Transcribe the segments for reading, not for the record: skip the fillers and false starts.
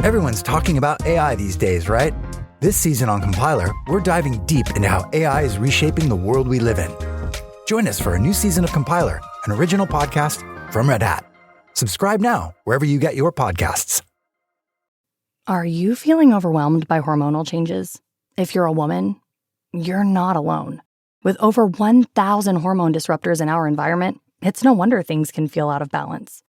Everyone's talking about AI these days, right? This season on Compiler, we're diving deep into how AI is reshaping the world we live in. Join us for a new season of Compiler, an original podcast from Red Hat. Subscribe now wherever you get your podcasts. Are you feeling overwhelmed by hormonal changes? If you're a woman, you're not alone. With over 1,000 hormone disruptors in our environment, it's no wonder things can feel out of balance.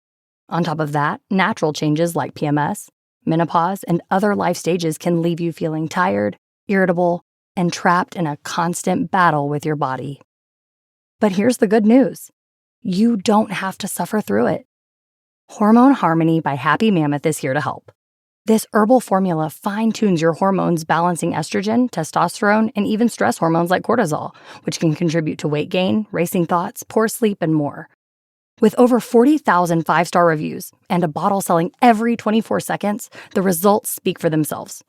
On top of that, natural changes like PMS, menopause, and other life stages can leave you feeling tired, irritable, and trapped in a constant battle with your body. But here's the good news. You don't have to suffer through it. Hormone Harmony by Happy Mammoth is here to help. This herbal formula fine-tunes your hormones, balancing estrogen, testosterone, and even stress hormones like cortisol, which can contribute to weight gain, racing thoughts, poor sleep, and more. With over 40,000 five-star reviews and a bottle selling every 24 seconds, the results speak for themselves.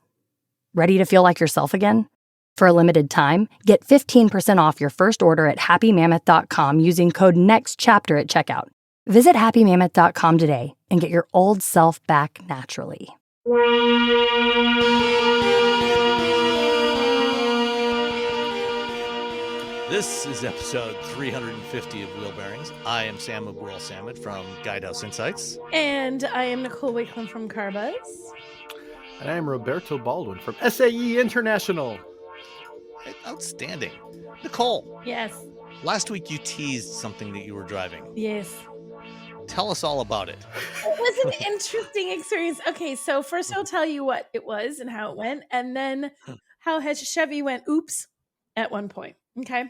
Ready to feel like yourself again? For a limited time, get 15% off your first order at happymammoth.com using code NEXTCHAPTER at checkout. Visit happymammoth.com today and get your old self back naturally. This is episode 350 of Wheel Bearings. I am Sam Abuel-Samad from Guidehouse Insights. And I am Nicole Wakeland from Carbuzz. And I am Roberto Baldwin from SAE International. Outstanding. Nicole. Yes. Last week you teased something that you were driving. Yes. Tell us all about it. It was an interesting experience. Okay, so first I'll tell you what it was and how it went, and then how Chevy went oops at one point. Okay.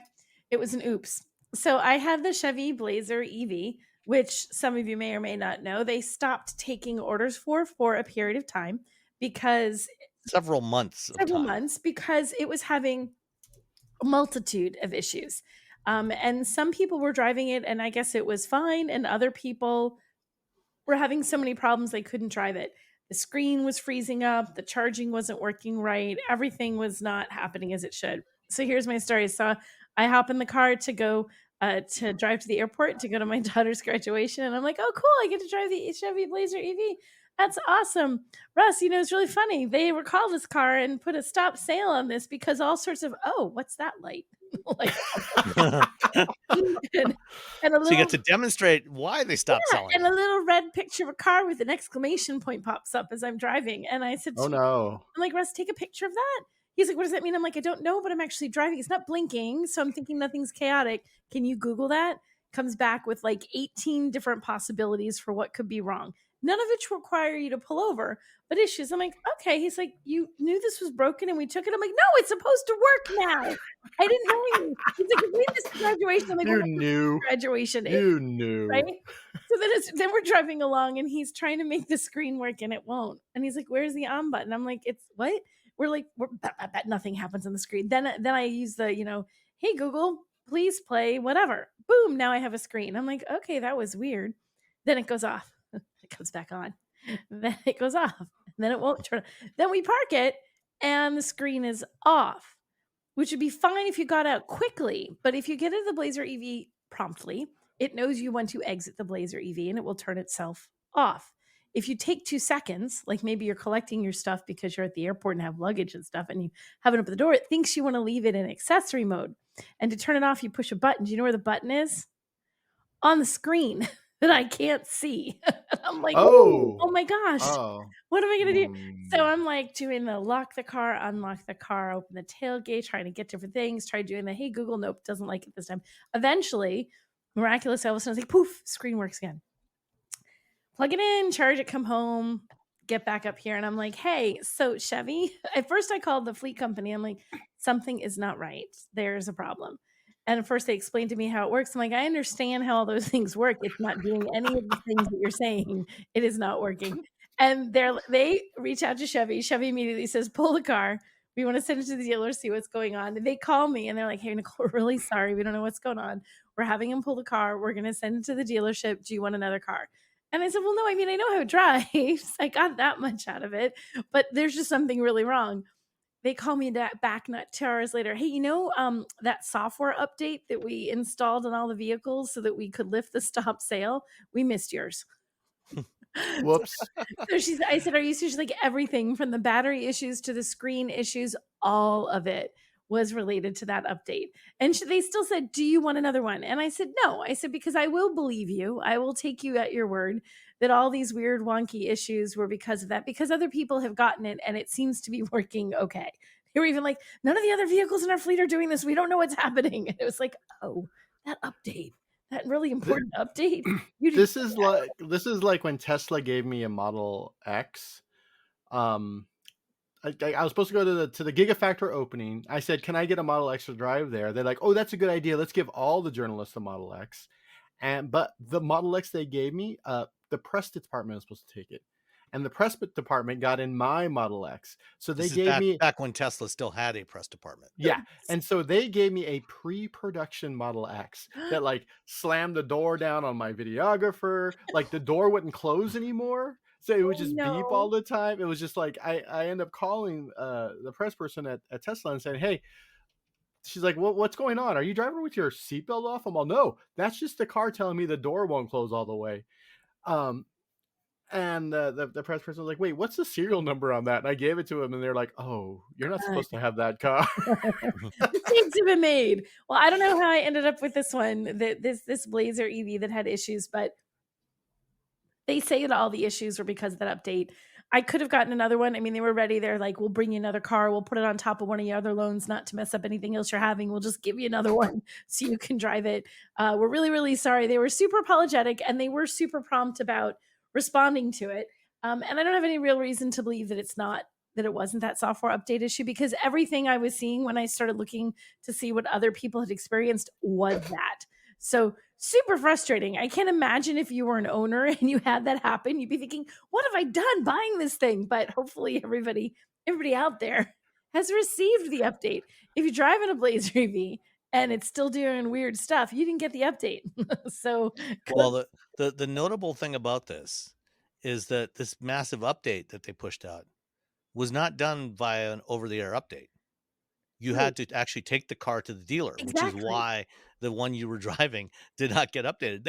It was an oops. So I have the Chevy Blazer EV, which some of you may or may not know. They stopped taking orders for a period of time because several months because it was having a multitude of issues. And some people were driving it and I guess it was fine. And other people were having so many problems they couldn't drive it. The screen was freezing up. The charging wasn't working right. Everything was not happening as it should. So here's my story. So I hop in the car to go to drive to the airport to go to my daughter's graduation. And I'm like, oh, cool. I get to drive the Chevy Blazer EV. That's awesome. Russ, it's really funny. They recalled this car and put a stop sale on this because all sorts of, what's that light? And so you get to demonstrate why they stopped selling. And a little red picture of a car with an exclamation point pops up as I'm driving. And I said, I'm like, Russ, take a picture of that. He's like, what does that mean? I'm like, I don't know, but I'm actually driving. It's not blinking. So I'm thinking nothing's chaotic. Can you Google that? Comes back with like 18 different possibilities for what could be wrong. None of which require you to pull over, but issues. I'm like, okay. He's like, you knew this was broken and we took it. I'm like, no, it's supposed to work now. I didn't know you. He's like, we missed graduation. I'm like, you knew. Graduation. You knew. Right? So then we're driving along and he's trying to make the screen work and it won't. And he's like, where's the on button? I'm like, it's what? We're nothing happens on the screen. Then I use the, hey, Google, please play whatever. Boom. Now I have a screen. I'm like, okay, that was weird. Then it goes off. It comes back on. Then it goes off. And then it won't turn. Then we park it and the screen is off, which would be fine if you got out quickly. But if you get into the Blazer EV promptly, it knows you want to exit the Blazer EV and it will turn itself off. If you take 2 seconds, like maybe you're collecting your stuff because you're at the airport and have luggage and stuff and you have it up at the door, it thinks you want to leave it in accessory mode. And to turn it off, you push a button. Do you know where the button is? On the screen that I can't see. I'm like, oh my gosh, what am I going to do? So I'm like doing the lock the car, unlock the car, open the tailgate, trying to get different things, try doing the, hey, Google, nope, doesn't like it this time. Eventually, miraculous, all of a sudden, I was like, poof, screen works again. Plug it in, charge it, come home, get back up here. And I'm like, hey, so Chevy, at first I called the fleet company. I'm like, something is not right. There's a problem. And at first they explained to me how it works. I'm like, I understand how all those things work. It's not doing any of the things that you're saying. It is not working. And they reach out to Chevy. Chevy immediately says, pull the car. We want to send it to the dealer, see what's going on. And they call me and they're like, hey, Nicole, we're really sorry. We don't know what's going on. We're having him pull the car. We're going to send it to the dealership. Do you want another car? And I said, well, no, I know how it drives. I got that much out of it, but there's just something really wrong. They call me back not 2 hours later. Hey, that software update that we installed on all the vehicles so that we could lift the stop sale? We missed yours. Whoops. So I said, are you serious? She's like, everything from the battery issues to the screen issues, all of it was related to that update. And they still said, do you want another one? And I said, no. I said, because I will believe you. I will take you at your word that all these weird, wonky issues were because of that, because other people have gotten it and it seems to be working okay. They were even like, none of the other vehicles in our fleet are doing this. We don't know what's happening. And it was like, oh, that update, that really important update. This is like when Tesla gave me a Model X. I was supposed to go to the Gigafactory opening. I said, "Can I get a Model X to drive there?" They're like, "Oh, that's a good idea. Let's give all the journalists a Model X." But the Model X they gave me, the press department was supposed to take it, and the press department got in my Model X. So they gave me back when Tesla still had a press department. Yeah, and so they gave me a pre-production Model X that like slammed the door down on my videographer. Like the door wouldn't close anymore, so it would just beep all the time. It was just like I end up calling the press person at Tesla and saying, "Hey," she's like, "Well, what's going on? Are you driving with your seatbelt off?" I'm all, "No, that's just the car telling me the door won't close all the way." And the press person was like, "Wait, what's the serial number on that?" And I gave it to him, and they're like, "Oh, you're not supposed to have that car." Mistakes have been made. Well, I don't know how I ended up with this one, this Blazer EV that had issues, but they say that all the issues were because of that update. I could have gotten another one. I mean, they were ready. They're like, we'll bring you another car. We'll put it on top of one of your other loans, not to mess up anything else you're having. We'll just give you another one so you can drive it. We're really, really sorry. They were super apologetic and they were super prompt about responding to it. And I don't have any real reason to believe that it wasn't that software update issue, because everything I was seeing when I started looking to see what other people had experienced was that. So super frustrating. I can't imagine if you were an owner and you had that happen, you'd be thinking, what have I done buying this thing? But hopefully everybody out there has received the update. If you're driving a Blazer EV and it's still doing weird stuff, you didn't get the update. So, well, the notable thing about this is that this massive update that they pushed out was not done via an over-the-air update. You had to actually take the car to the dealer, which is why the one you were driving did not get updated.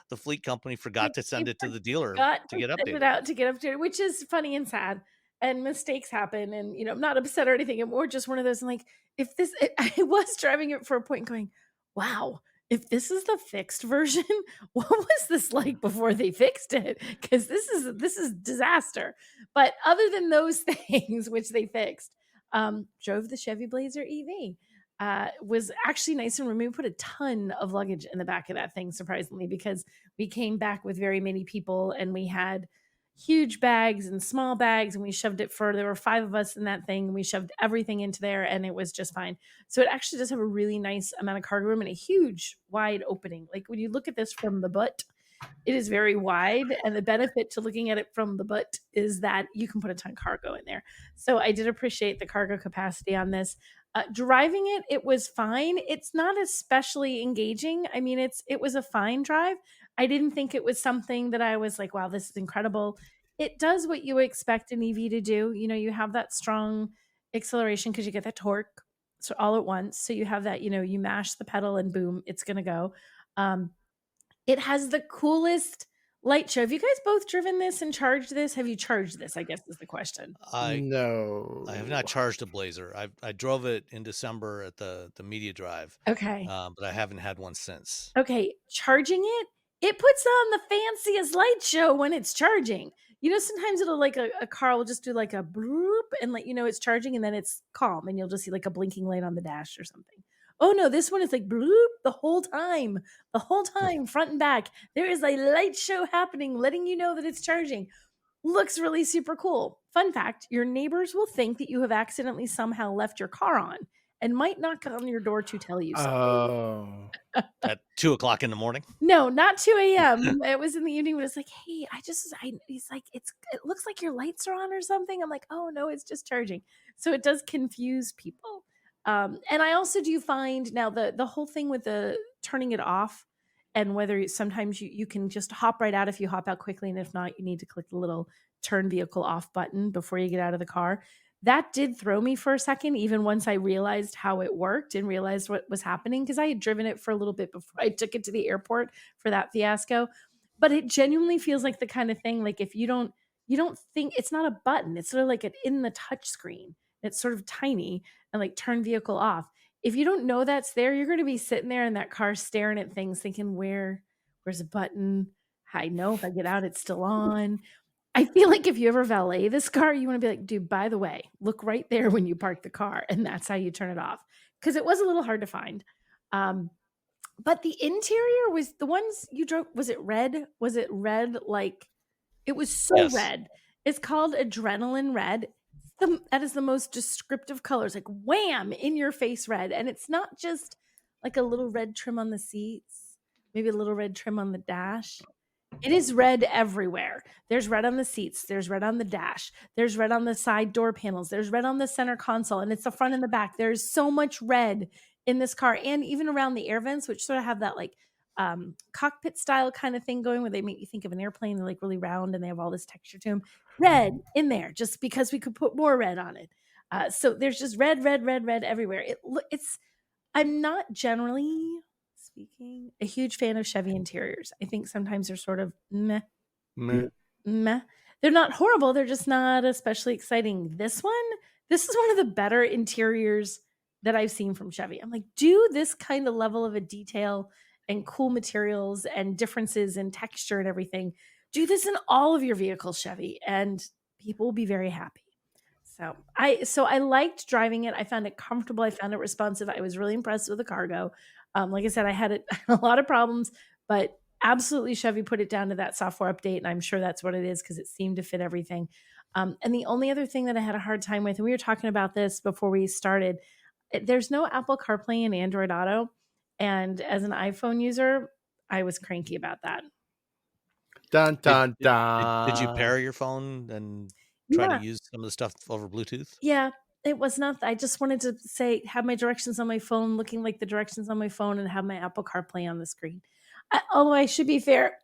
The fleet company forgot to send it to the dealer to get updated. Which is funny and sad. And mistakes happen. And, I'm not upset or anything. I'm more just one of those, like, I was driving it for a point going, wow, if this is the fixed version, what was this like before they fixed it? Because this is disaster. But other than those things, which they fixed, drove the Chevy Blazer EV. Was actually nice and roomy. We put a ton of luggage in the back of that thing, surprisingly, because we came back with very many people and we had huge bags and small bags, and we shoved it there were 5 of us in that thing, and we shoved everything into there and it was just fine. So it actually does have a really nice amount of cargo room and a huge wide opening. Like when you look at this from the butt, it is very wide, and the benefit to looking at it from the butt is that you can put a ton of cargo in there. So I did appreciate the cargo capacity on this. Driving it was fine. It's not especially engaging. I mean, it was a fine drive. I didn't think it was something that I was like, wow, this is incredible. It does what you expect an EV to do. You have that strong acceleration because you get that torque so all at once. So you have that, you mash the pedal and boom, it's going to go. It has the coolest light show. Have you guys both driven this and charged this? Have you charged this, I guess is the question. No. I have not charged a Blazer. I drove it in December at the media drive. Okay. But I haven't had one since. Okay. Charging it puts on the fanciest light show when it's charging. Sometimes it'll like a car will just do like a bloop and it's charging and then it's calm and you'll just see like a blinking light on the dash or something. Oh no, this one is like bloop the whole time, front and back. There is a light show happening, letting you know that it's charging. Looks really super cool. Fun fact, your neighbors will think that you have accidentally somehow left your car on and might knock on your door to tell you something. Oh. At 2:00 in the morning? No, not 2 a.m. It was in the evening, but it's like, hey, he's like, it looks like your lights are on or something. I'm like, oh no, it's just charging. So it does confuse people. And I also do find now the whole thing with the turning it off and whether sometimes you can just hop right out if you hop out quickly. And if not, you need to click the little turn vehicle off button before you get out of the car. That did throw me for a second, even once I realized how it worked and realized what was happening, because I had driven it for a little bit before I took it to the airport for that fiasco. but it genuinely feels like the kind of thing, like if you don't think it's not a button, it's sort of like an in the touch screen. It's sort of tiny and like turn vehicle off. If you don't know that's there, you're going to be sitting there in that car staring at things thinking, where's a button? I know if I get out, it's still on. I feel like if you ever valet this car, you want to be like, dude, by the way, look right there when you park the car. And that's how you turn it off. Because it was a little hard to find. But the interior was the ones you drove. Was it red? Was it red? Like it was so Yes. red. It's called adrenaline red. That is the most descriptive colors, like wham, in your face red. And it's not just like a little red trim on the seats, maybe a little red trim on the dash. It is red everywhere. There's red on the seats. There's red on the dash. There's red on the side door panels. There's red on the center console, and it's the front and the back. There's so much red in this car, and even around the air vents, which sort of have that like cockpit style kind of thing going, where they make you think of an airplane. They're like really round, and they have all this texture to them. Red in there, just because we could put more red on it. So there's just red everywhere. I'm not generally speaking a huge fan of Chevy interiors. I think sometimes they're sort of meh. They're not horrible. They're just not especially exciting. This is one of the better interiors that I've seen from Chevy. I'm like, do this kind of level of a detail and cool materials and differences in texture and everything. Do this in all of your vehicles, Chevy, and people will be very happy. So I liked driving it. I found it comfortable. I found it responsive. I was really impressed with the cargo. Like I said, I had a lot of problems, but absolutely Chevy put it down to that software update. And I'm sure that's what it is because it seemed to fit everything. And the only other thing that I had a hard time with, and we were talking about this before we started, there's no Apple CarPlay and Android Auto. And as an iPhone user, I was cranky about that. Dun, dun, dun. Did you pair your phone and try to use some of the stuff over Bluetooth? Yeah, it was not. I just wanted to have my directions on my phone looking like the directions on my phone and have my Apple CarPlay on the screen. Although I should be fair,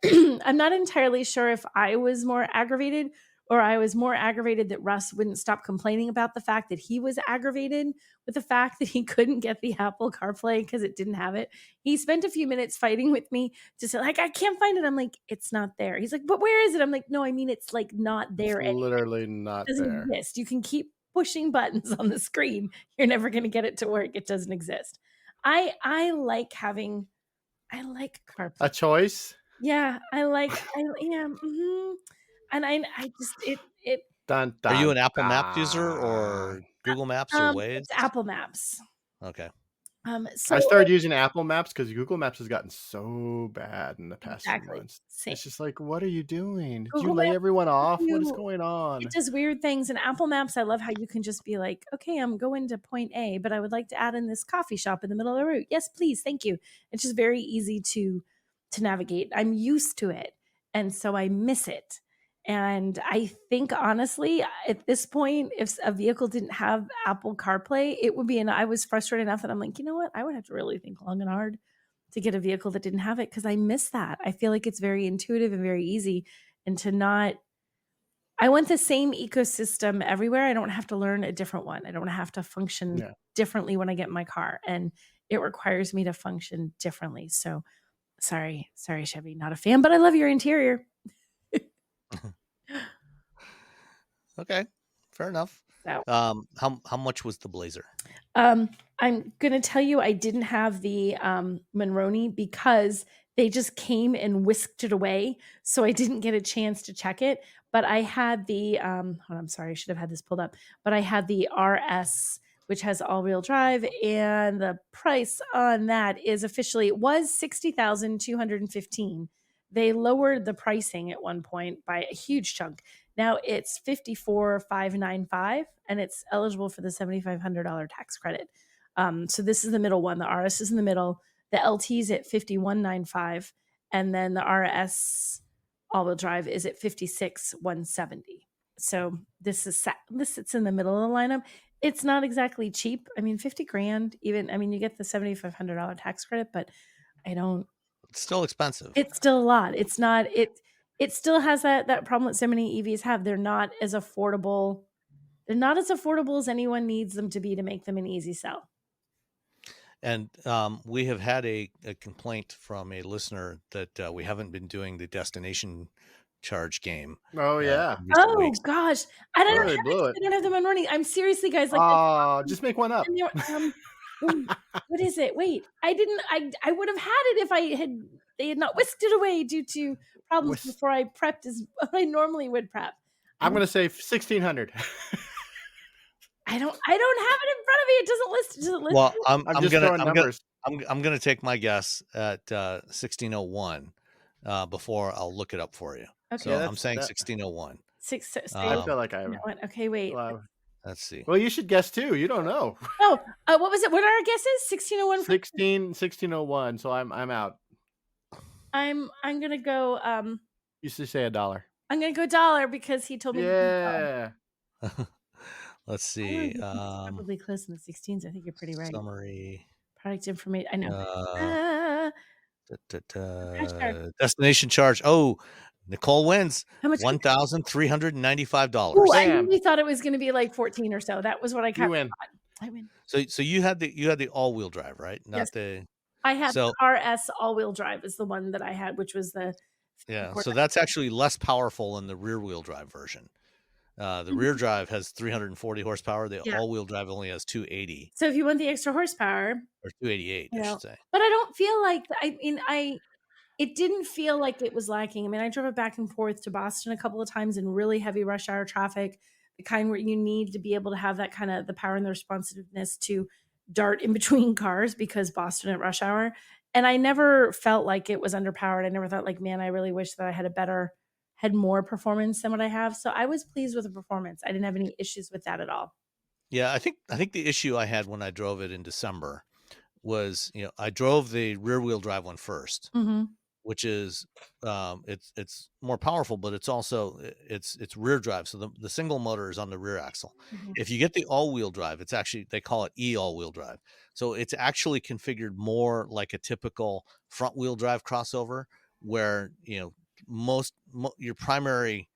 I'm not entirely sure if I was more aggravated or I was more aggravated that Russ wouldn't stop complaining about the fact that he was aggravated with the fact that he couldn't get the Apple CarPlay because it didn't have it. He spent a few minutes fighting with me to say, like, I can't find it. I'm like, it's not there. He's like, but where is it? I'm like, no, I mean, it's like not there. It's literally not there. It doesn't there. exist. You can keep pushing buttons on the screen. You're never going to get it to work. It doesn't exist. I like having, I like CarPlay. A choice? Yeah, mm-hmm. And I just it. Dun, dun, Are you an Apple Maps user or Google Maps or Waze? It's Apple Maps. Okay. So I started using Apple Maps because Google Maps has gotten so bad in the past few months. Same. It's just like, what are you doing? Did Google you lay Maps, everyone off? What is going on? It does weird things. And Apple Maps, I love how you can just be like, okay, I'm going to point A, but I would like to add in this coffee shop in the middle of the route. Yes, please. Thank you. It's just very easy to navigate. I'm used to it. And so I miss it. And I think, honestly, at this point, if a vehicle didn't have Apple CarPlay, it would be, and I was frustrated enough that I'm like, you know what? I would have to really think long and hard to get a vehicle that didn't have it because I miss that. I feel like it's very intuitive and very easy. And I want the same ecosystem everywhere. I don't have to learn a different one. I don't have to function differently when I get in my car. And it requires me to function differently. So sorry, Chevy, not a fan, but I love your interior. Okay, fair enough. So, how much was the Blazer? I'm gonna tell you, I didn't have the Monroney because they just came and whisked it away, so I didn't get a chance to check it. But I had the I'm sorry, I should have had this pulled up. But I had the RS, which has all-wheel drive, and the price on that is officially, it was $60,215. They lowered the pricing at one point by a huge chunk. Now it's $54,595, and it's eligible for the $7,500 tax credit. So this is the middle one. The RS is in the middle. The LT's at $51,995, and then the RS all-wheel drive is at $56,170. So this sits in the middle of the lineup. It's not exactly cheap. I mean, $50,000 even. I mean, you get the $7,500 tax credit, but It's still expensive. It's still a lot. It's not. It still has that problem that so many EVs have. They're not as affordable. They're not as affordable as anyone needs them to be to make them an easy sell. And we have had a complaint from a listener that we haven't been doing the destination charge game. Oh yeah. In recent Oh weeks. gosh, I don't Oh, have they it. blew 'Cause it. I don't have them on running. I'm seriously, guys. Like, Oh, just make one up. and wait, what is it? Wait, I didn't. I would have had it if they had not whisked it away due to problems Whisk- before I prepped as I normally would prep. I'm gonna say 1600. I don't have it in front of me. It doesn't list. Does it list? Well, I'm just throwing numbers. I'm gonna take my guess at 1601 before I'll look it up for you. Okay. So Yeah, I'm saying that- 1601. I feel like I have. Okay, wait. Well, Let's see. well, you should guess too. You don't know. Oh, what was it? What are our guesses? 1601. 1601. So I'm out. I'm gonna go. You should say $1. I'm gonna go dollar because he told me. Yeah. Let's see. Probably close in the 16s. I think you're pretty right. Summary. Product information. I know. Destination charge. Oh, Nicole wins. How much? $1,395. Ooh, I Bam. really thought it was going to be like 14 or so. That was what I You kind of win. thought. I win. So you had the all-wheel drive, right? Not Yes. the I had So- the RS all-wheel drive is the one that I had, which was the yeah. Corvette. So that's actually less powerful than the rear-wheel drive version. The rear drive has 340 horsepower. The Yeah. all-wheel drive only has 280 So if you want the extra horsepower, or 288, I Yeah. should say. but I don't feel like it didn't feel like it was lacking. I mean, I drove it back and forth to Boston a couple of times in really heavy rush hour traffic, the kind where you need to be able to have that kind of the power and the responsiveness to dart in between cars because Boston at rush hour. And I never felt like it was underpowered. I never thought like, man, I really wish that I had more performance than what I have. So I was pleased with the performance. I didn't have any issues with that at all. Yeah, I think the issue I had when I drove it in December was, I drove the rear-wheel drive one first, Mm-hmm. which is it's more powerful, but it's also it's rear drive. So the single motor is on the rear axle. Mhm. If you get the all-wheel drive, it's actually, they call it all-wheel drive. So it's actually configured more like a typical front-wheel drive crossover, where your primary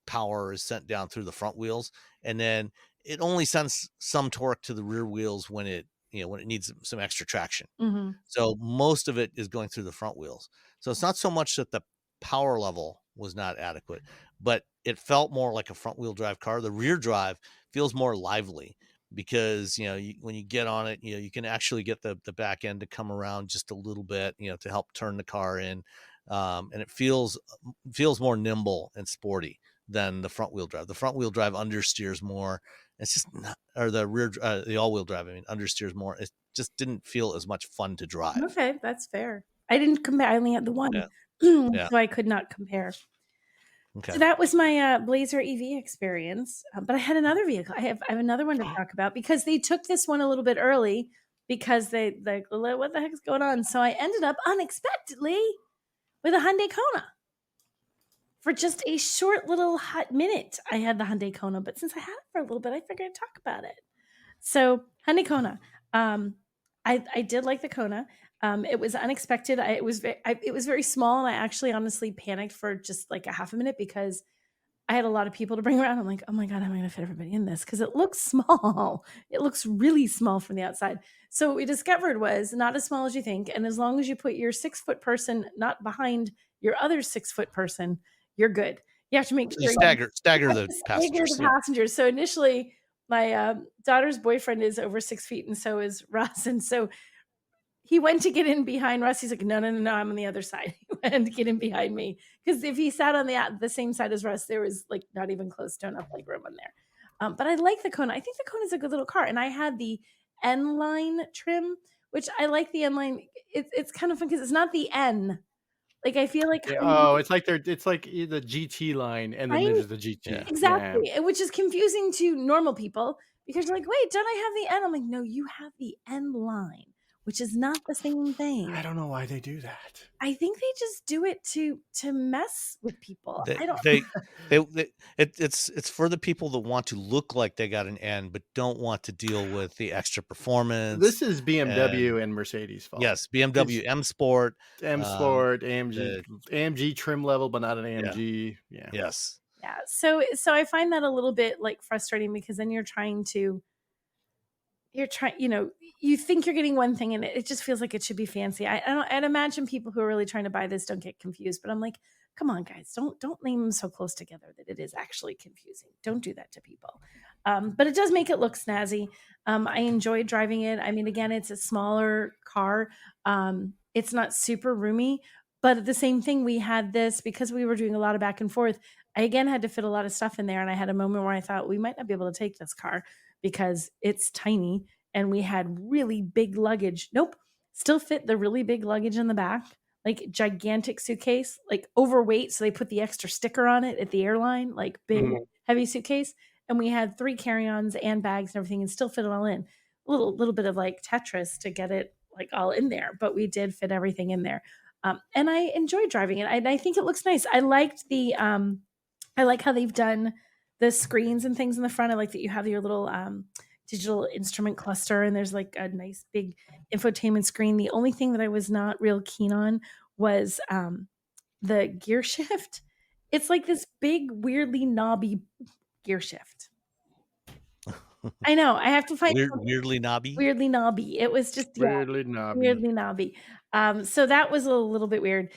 power is sent down through the front wheels, and then it only sends some torque to the rear wheels when it needs some extra traction. Mm-hmm. So most of it is going through the front wheels. So it's not so much that the power level was not adequate, but it felt more like a front wheel drive car. The rear drive feels more lively because, when you get on it, you can actually get the back end to come around just a little bit, to help turn the car in. And it feels more nimble and sporty than the front wheel drive. The front wheel drive understeers more. It's just not, or the all wheel drive, understeers more. It just didn't feel as much fun to drive. Okay, that's fair. I didn't compare. I only had the one, Yeah. so I could not compare. Okay. So that was my Blazer EV experience. But I had another vehicle. I have another one to talk about because they took this one a little bit early because they like, what the heck is going on? So I ended up unexpectedly with a Hyundai Kona. For just a short little hot minute, I had the Hyundai Kona, but since I had it for a little bit, I figured I'd talk about it. So Hyundai Kona, I did like the Kona. It was unexpected. It was very small, and I actually honestly panicked for just like a half a minute because I had a lot of people to bring around. I'm like, oh my God, how am I going to fit everybody in this? Because it looks small. It looks really small from the outside. So what we discovered was not as small as you think, and as long as you put your 6-foot person not behind your other 6-foot person, you're good. You have to make sure stagger the passengers. passengers. So initially, my daughter's boyfriend is over 6 feet, and so is Russ. And so he went to get in behind Russ. He's like, no, I'm on the other side. He went to get in behind me because if he sat on the same side as Russ, there was like not even close to enough leg room in there. But I like the Kona. I think the Kona is a good little car, and I had the N line trim, which I like the N line. It's kind of fun because it's not the N. Like I feel like it's like the GT line, and then there's the GT. Yeah. Exactly, which is confusing to normal people because you're like, wait, don't I have the N? I'm like, no, you have the N line, which is not the same thing. I don't know why they do that. I think they just do it to mess with people. I don't. It's for the people that want to look like they got an N, but don't want to deal with the extra performance. This is BMW and Mercedes' fault. Yes, BMW M Sport, AMG trim level, but not an AMG. Yeah. Yes. Yeah. So I find that a little bit like frustrating because then you're trying to, you're trying, you think you're getting one thing and it just feels like it should be fancy. I'd imagine people who are really trying to buy this don't get confused, but I'm like, come on, guys, don't name them so close together that it is actually confusing. Don't do that to people. But it does make it look snazzy. I enjoy driving it. I mean, again, it's a smaller car. It's not super roomy, but the same thing, we had this because we were doing a lot of back and forth. I again had to fit a lot of stuff in there, and I had a moment where I thought we might not be able to take this car because it's tiny, and we had really big luggage. Nope, still fit the really big luggage in the back, like gigantic suitcase, like overweight. So they put the extra sticker on it at the airline, like big, heavy suitcase. And we had 3 carry-ons and bags and everything and still fit it all in. A little bit of like Tetris to get it like all in there, but we did fit everything in there. And I enjoyed driving it. I think it looks nice. I liked I like how they've done the screens and things in the front. I like that you have your little digital instrument cluster, and there's like a nice big infotainment screen. The only thing that I was not real keen on was the gear shift. It's like this big, weirdly knobby gear shift. I know. I have to find weirdly knobby. Weirdly knobby. It was just weirdly knobby. Weirdly knobby. So that was a little bit weird.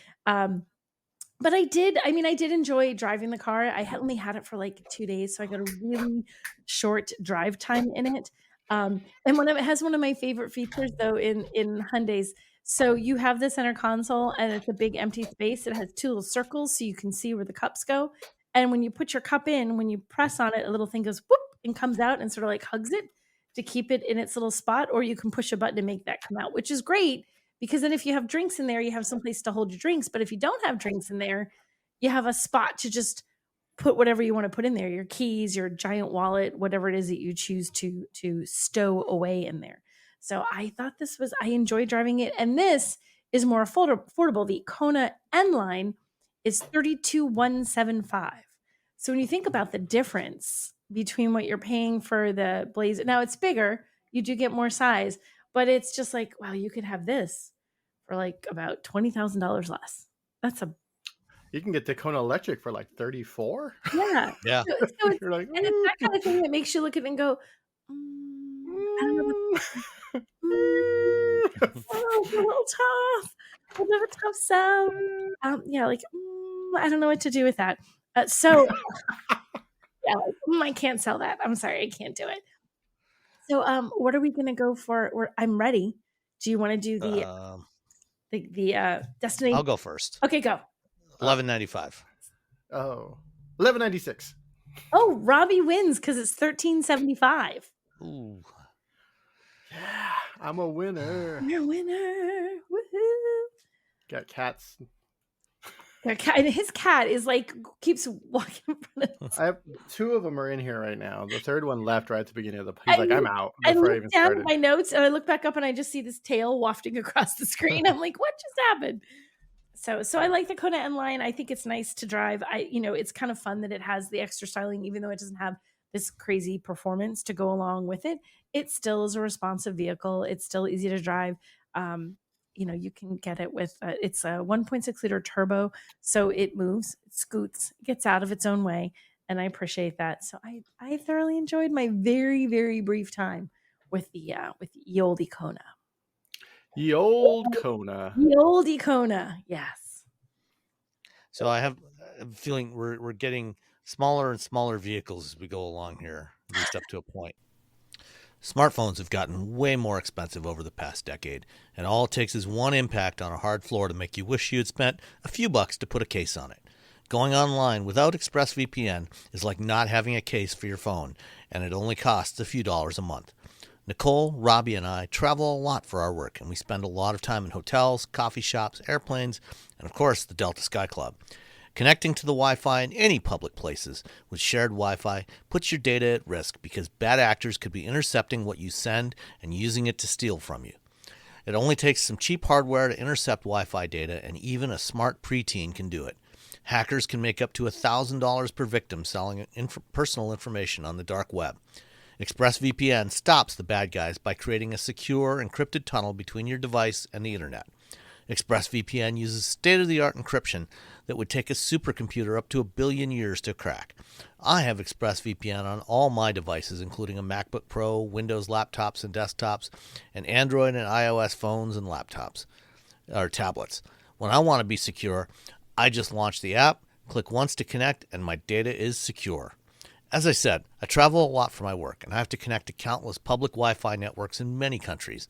But I did enjoy driving the car. I only had it for like 2 days, so I got a really short drive time in it. And it has one of my favorite features though in Hyundai's. So you have the center console and it's a big empty space. It has 2 little circles so you can see where the cups go. And when you put your cup in, when you press on it, a little thing goes whoop and comes out and sort of like hugs it to keep it in its little spot. Or you can push a button to make that come out, which is great. Because then if you have drinks in there, you have someplace to hold your drinks. But if you don't have drinks in there, you have a spot to just put whatever you want to put in there, your keys, your giant wallet, whatever it is that you choose to stow away in there. So I thought I enjoyed driving it. And this is more affordable. The Kona N line is $32,175. So when you think about the difference between what you're paying for the Blazer, now it's bigger, you do get more size. But it's just like, wow, you could have this for like about $20,000 less. You can get the Kona Electric for like 34. Yeah. Yeah. So You're like, and it's that kind of thing that makes you look at it and go, I don't know. Oh, it's a little tough. A little tough sound. Yeah, like I don't know what to do with that. So yeah, like, I can't sell that. I'm sorry, I can't do it. So, what are we going to go for? I'm ready. Do you want to do the destination? I'll go first. Okay, go. $11.95. Oh, $11.96. Oh, Robbie wins because it's $13.75. Ooh. Yeah, I'm a winner. You're a winner. Woohoo! Got cats. And his cat is like keeps walking in front of us. I have 2 of them are in here right now. The third one left right at the beginning of the. He's like, I'm out. I Before I look even down started. at my notes and I look back up and I just see this tail wafting across the screen. I'm like, what just happened? So I like the Kona N line. I think it's nice to drive. It's kind of fun that it has the extra styling, even though it doesn't have this crazy performance to go along with it. It still is a responsive vehicle. It's still easy to drive. You can get it with it's a 1.6 liter turbo, so it moves, it scoots, it gets out of its own way, and I appreciate that. So I thoroughly enjoyed my very, very brief time with the oldie Kona. The old Kona. The oldie Kona, yes. So I have a feeling we're getting smaller and smaller vehicles as we go along here, at least up to a point. Smartphones have gotten way more expensive over the past decade, and all it takes is one impact on a hard floor to make you wish you had spent a few bucks to put a case on it. Going online without ExpressVPN is like not having a case for your phone, and it only costs a few dollars a month. Nicole, Robbie, and I travel a lot for our work, and we spend a lot of time in hotels, coffee shops, airplanes, and of course the Delta Sky Club. Connecting to the Wi-Fi in any public places with shared Wi-Fi puts your data at risk because bad actors could be intercepting what you send and using it to steal from you. It only takes some cheap hardware to intercept Wi-Fi data, and even a smart preteen can do it. Hackers can make up to $1,000 per victim selling personal information on the dark web. ExpressVPN stops the bad guys by creating a secure, encrypted tunnel between your device and the internet. ExpressVPN uses state-of-the-art encryption that would take a supercomputer up to 1 billion years to crack. I have ExpressVPN on all my devices, including a MacBook Pro, Windows laptops and desktops, and Android and iOS phones and laptops, or tablets. When I want to be secure, I just launch the app, click once to connect, and my data is secure. As I said, I travel a lot for my work, and I have to connect to countless public Wi-Fi networks in many countries.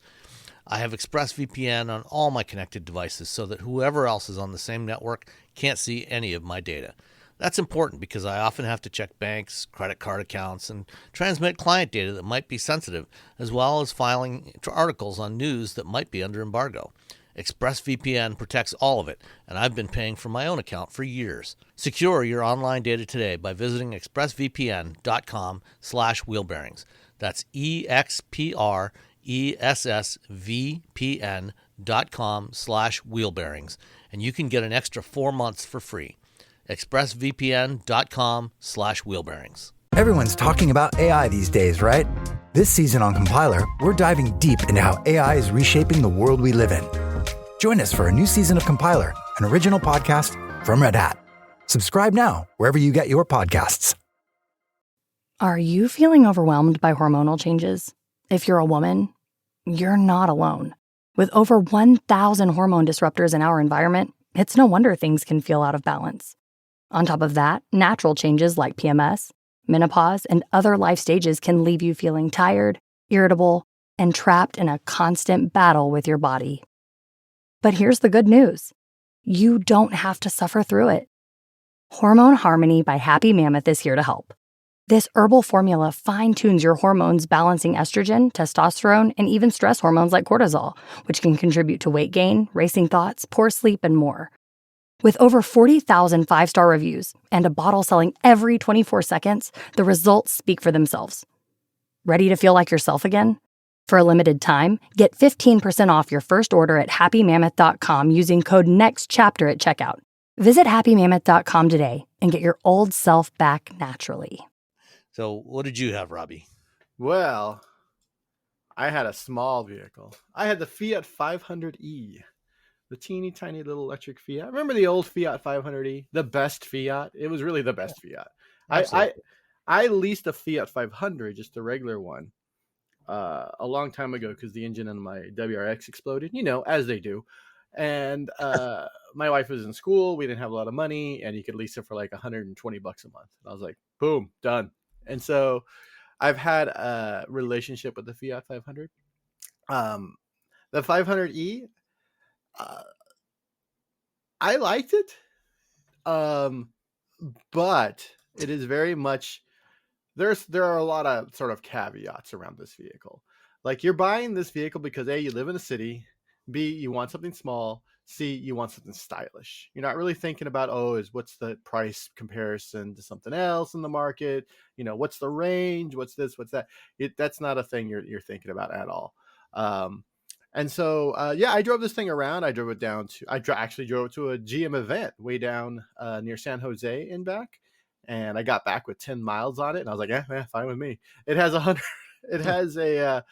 I have ExpressVPN on all my connected devices so that whoever else is on the same network can't see any of my data. That's important because I often have to check banks, credit card accounts, and transmit client data that might be sensitive, as well as filing articles on news that might be under embargo. ExpressVPN protects all of it, and I've been paying for my own account for years. Secure your online data today by visiting expressvpn.com/wheelbearings. That's expressvpn.com/wheelbearings, and you can get an extra 4 months for free. expressvpn.com/wheelbearings. Everyone's talking about AI these days, right? This season on Compiler, we're diving deep into how AI is reshaping the world we live in. Join us for a new season of Compiler, an original podcast from Red Hat. Subscribe now wherever you get your podcasts. Are you feeling overwhelmed by hormonal changes? If you're a woman, you're not alone. With over 1,000 hormone disruptors in our environment, it's no wonder things can feel out of balance. On top of that, natural changes like PMS, menopause, and other life stages can leave you feeling tired, irritable, and trapped in a constant battle with your body. But here's the good news. You don't have to suffer through it. Hormone Harmony by Happy Mammoth is here to help. This herbal formula fine-tunes your hormones, balancing estrogen, testosterone, and even stress hormones like cortisol, which can contribute to weight gain, racing thoughts, poor sleep, and more. With over 40,000 five-star reviews and a bottle selling every 24 seconds, the results speak for themselves. Ready to feel like yourself again? For a limited time, get 15% off your first order at happymammoth.com using code NEXTCHAPTER at checkout. Visit happymammoth.com today and get your old self back naturally. So what did you have, Robbie? Well, I had a small vehicle. I had the Fiat 500e, the teeny tiny little electric Fiat. Remember the old Fiat 500e, the best Fiat? It was really the best Fiat. I leased a Fiat 500, just a regular one, a long time ago because the engine in my WRX exploded, as they do. And my wife was in school. We didn't have a lot of money, and you could lease it for like $120 a month. And I was like, boom, done. And so I've had a relationship with the Fiat 500. The 500e, I liked it, but it is very much, there are a lot of sort of caveats around this vehicle. Like, you're buying this vehicle because A, you live in a city, B, you want something small, C, you want something stylish. You're not really thinking about, what's the price comparison to something else in the market? What's the range? What's this? What's that? That's not a thing you're thinking about at all. And so, I drove this thing around. I drove it down to, actually drove it to a GM event way down near San Jose and back. And I got back with 10 miles on it. And I was like, yeah, fine with me. It has it has a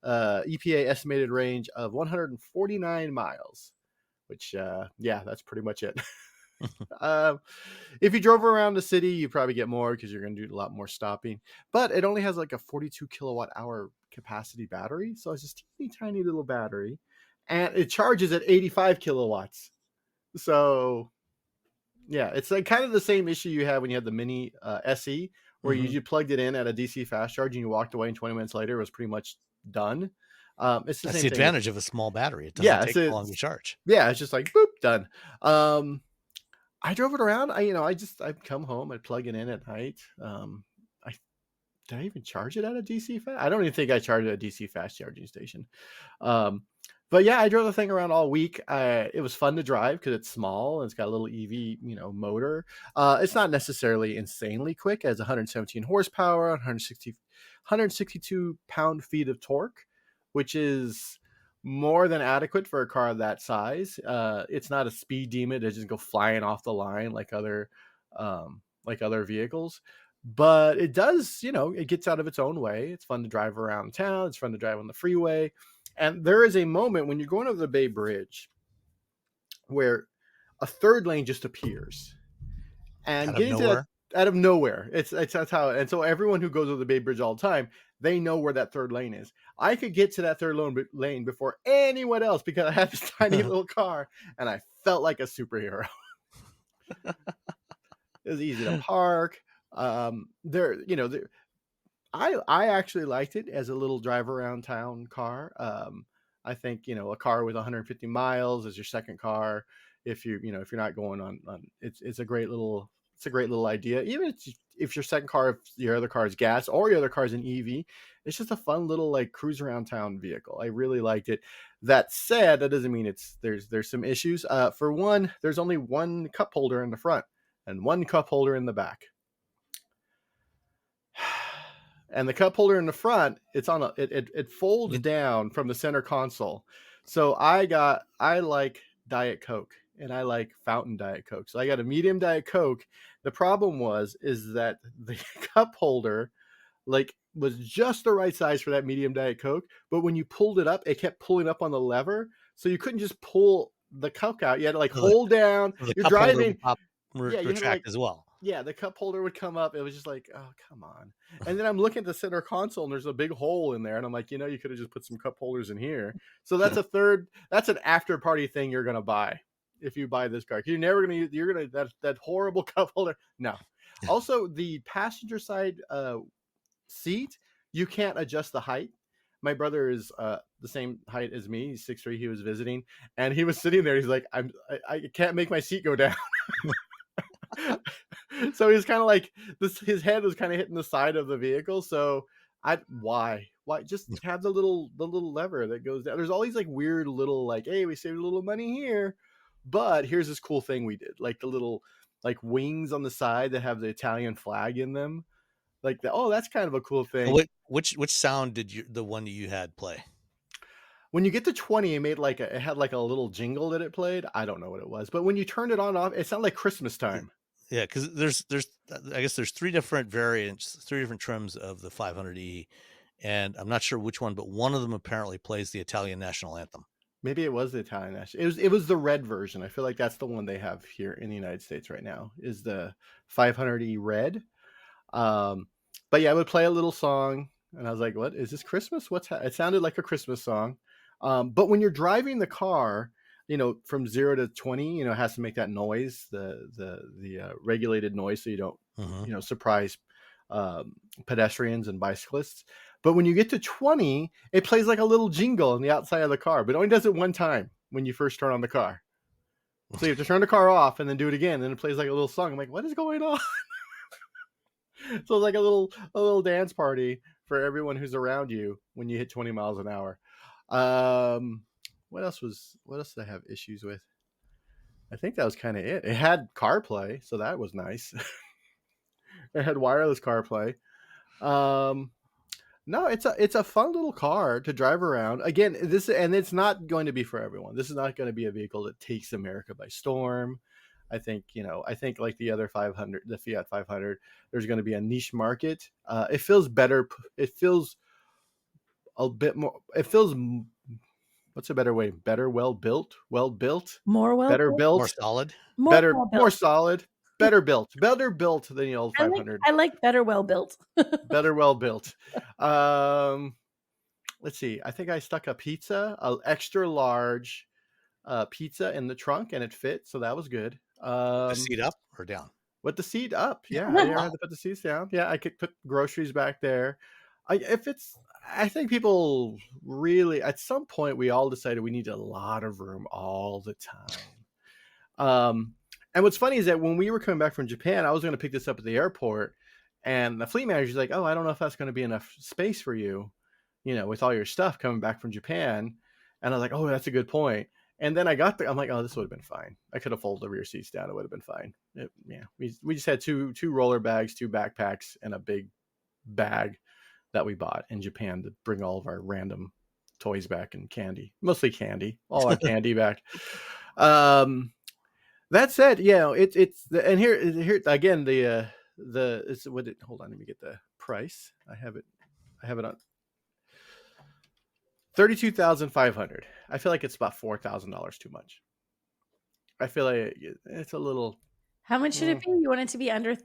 EPA estimated range of 149 miles, which, that's pretty much it. If you drove around the city, you probably get more because you're going to do a lot more stopping. But it only has like a 42 kilowatt hour capacity battery. So it's just teeny tiny little battery. And it charges at 85 kilowatts. So, yeah, it's like kind of the same issue you had when you had the Mini SE, where you plugged it in at a DC fast charge and you walked away, and 20 minutes later it was pretty much done. It's That's the advantage of a small battery. It doesn't take long to charge. Yeah, it's just like boop, done. I drove it around. I'd come home, I'd plug it in at night. Did I even charge it at a DC fast? I don't even think I charged it at a DC fast charging station. But yeah, I drove the thing around all week. It was fun to drive because it's small and it's got a little EV, motor. It's not necessarily insanely quick. It has 117 horsepower, 162 pound-feet of torque, which is more than adequate for a car that size. It's not a speed demon that just go flying off the line like other vehicles. But it does, it gets out of its own way. It's fun to drive around town. It's fun to drive on the freeway. And there is a moment when you're going over the Bay Bridge where a third lane just appears. And Out of getting to that nowhere. out of nowhere, it's that's how. And so everyone who goes over the Bay Bridge all the time, they know where that third lane is. I could get to that third lane before anyone else because I had this tiny little car, and I felt like a superhero. It was easy to park. I actually liked it as a little drive around town car. I think, a car with 150 miles as your second car. If you're not going on it's a great little idea. Even if your second car, if your other car is gas or your other car is an EV, it's just a fun little like cruise around town vehicle. I really liked it. That said, that doesn't mean there's some issues. For one, there's only one cup holder in the front and one cup holder in the back. And the cup holder in the front, it folds down from the center console. So I like Diet Coke and I like fountain Diet Coke. So I got a medium Diet Coke. The problem is that the cup holder was just the right size for that medium Diet Coke. But when you pulled it up, it kept pulling up on the lever. So you couldn't just pull the Coke out. You had to hold down. You're driving. Retract as well. Yeah, the cup holder would come up. It was just like, oh, come on. And then I'm looking at the center console and there's a big hole in there. And I'm like, you could have just put some cup holders in here. So that's that's an after party thing you're going to buy if you buy this car. You're never going to use, that horrible cup holder. No. Also, the passenger side seat, you can't adjust the height. My brother is the same height as me. He's 6'3". He was visiting and he was sitting there. He's like, I can't make my seat go down. So he's kind of like this. His head was kind of hitting the side of the vehicle. So why just have the little lever that goes down? There's all these like weird little like, hey, we saved a little money here, but here's this cool thing we did, like the little like wings on the side that have the Italian flag in them, like that's kind of a cool thing. Which sound did the one that you had play? When you get to 20, it had like a little jingle that it played. I don't know what it was, but when you turned it on off, it sounded like Christmas time. Yeah, because there's I guess there's three different variants, three different trims of the 500e, and I'm not sure which one, but one of them apparently plays the Italian national anthem. Maybe it was the Italian national. It was the red version. I feel like that's the one they have here in the United States right now. Is the 500e red? But yeah, I would play a little song, and I was like, "What is this Christmas? It sounded like a Christmas song." But when you're driving the car, from 0 to 20, it has to make that noise, the regulated noise, so you don't, surprise pedestrians and bicyclists. But when you get to 20, it plays like a little jingle on the outside of the car, but it only does it one time when you first turn on the car. So you have to turn the car off and then do it again, and then it plays like a little song. I'm like, what is going on? So it's like a little dance party for everyone who's around you when you hit 20 miles an hour. What else did I have issues with? I think that was kind of it. It had CarPlay, so that was nice. It had wireless CarPlay. No, it's a fun little car to drive around. Again, it's not going to be for everyone. This is not going to be a vehicle that takes America by storm. I think like the other 500, the Fiat 500, there's going to be a niche market. It feels better. It feels a bit more. It feels. What's a better way? Better, well built, more better built, more solid, more solid, better built than the old 500. I like better, well built. Better, well built. Let's see. I think I stuck an extra large pizza in the trunk, and it fit, so that was good. the seat up or down? With the seat up, yeah. I didn't have to put the seats down. Yeah, I could put groceries back there. I think people really, at some point, we all decided we need a lot of room all the time. And what's funny is that when we were coming back from Japan, I was going to pick this up at the airport, and the fleet manager's like, "Oh, I don't know if that's going to be enough space for you, with all your stuff coming back from Japan." And I was like, "Oh, that's a good point." And then I got there, I'm like, "Oh, this would have been fine. I could have folded the rear seats down. It would have been fine." We just had two roller bags, 2 backpacks, and a big bag that we bought in Japan to bring all of our random toys back and candy, mostly candy, all our candy back. That said, and here again, hold on, let me get the price. I have it on $32,500. I feel like it's about $4,000 too much. I feel like it's a little. How much should it be? You want it to be under?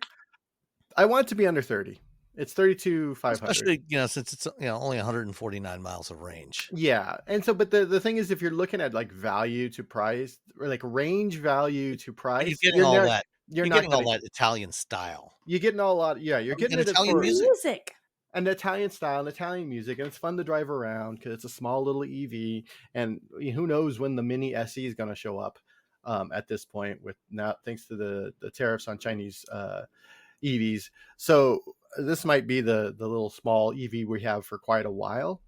I want it to be under 30. It's 32,500. Especially, since it's only 149 miles of range. Yeah. And so, but the thing is, if you're looking at like value to price, or like range value to price, You're getting all that. You're not not getting all that Italian style. You're getting all a lot. Yeah, you're getting it Italian music. And Italian style and Italian music, and it's fun to drive around because it's a small little EV, and who knows when the mini SE is going to show up at this point, with now thanks to the tariffs on Chinese EVs. So this might be the little small EV we have for quite a while.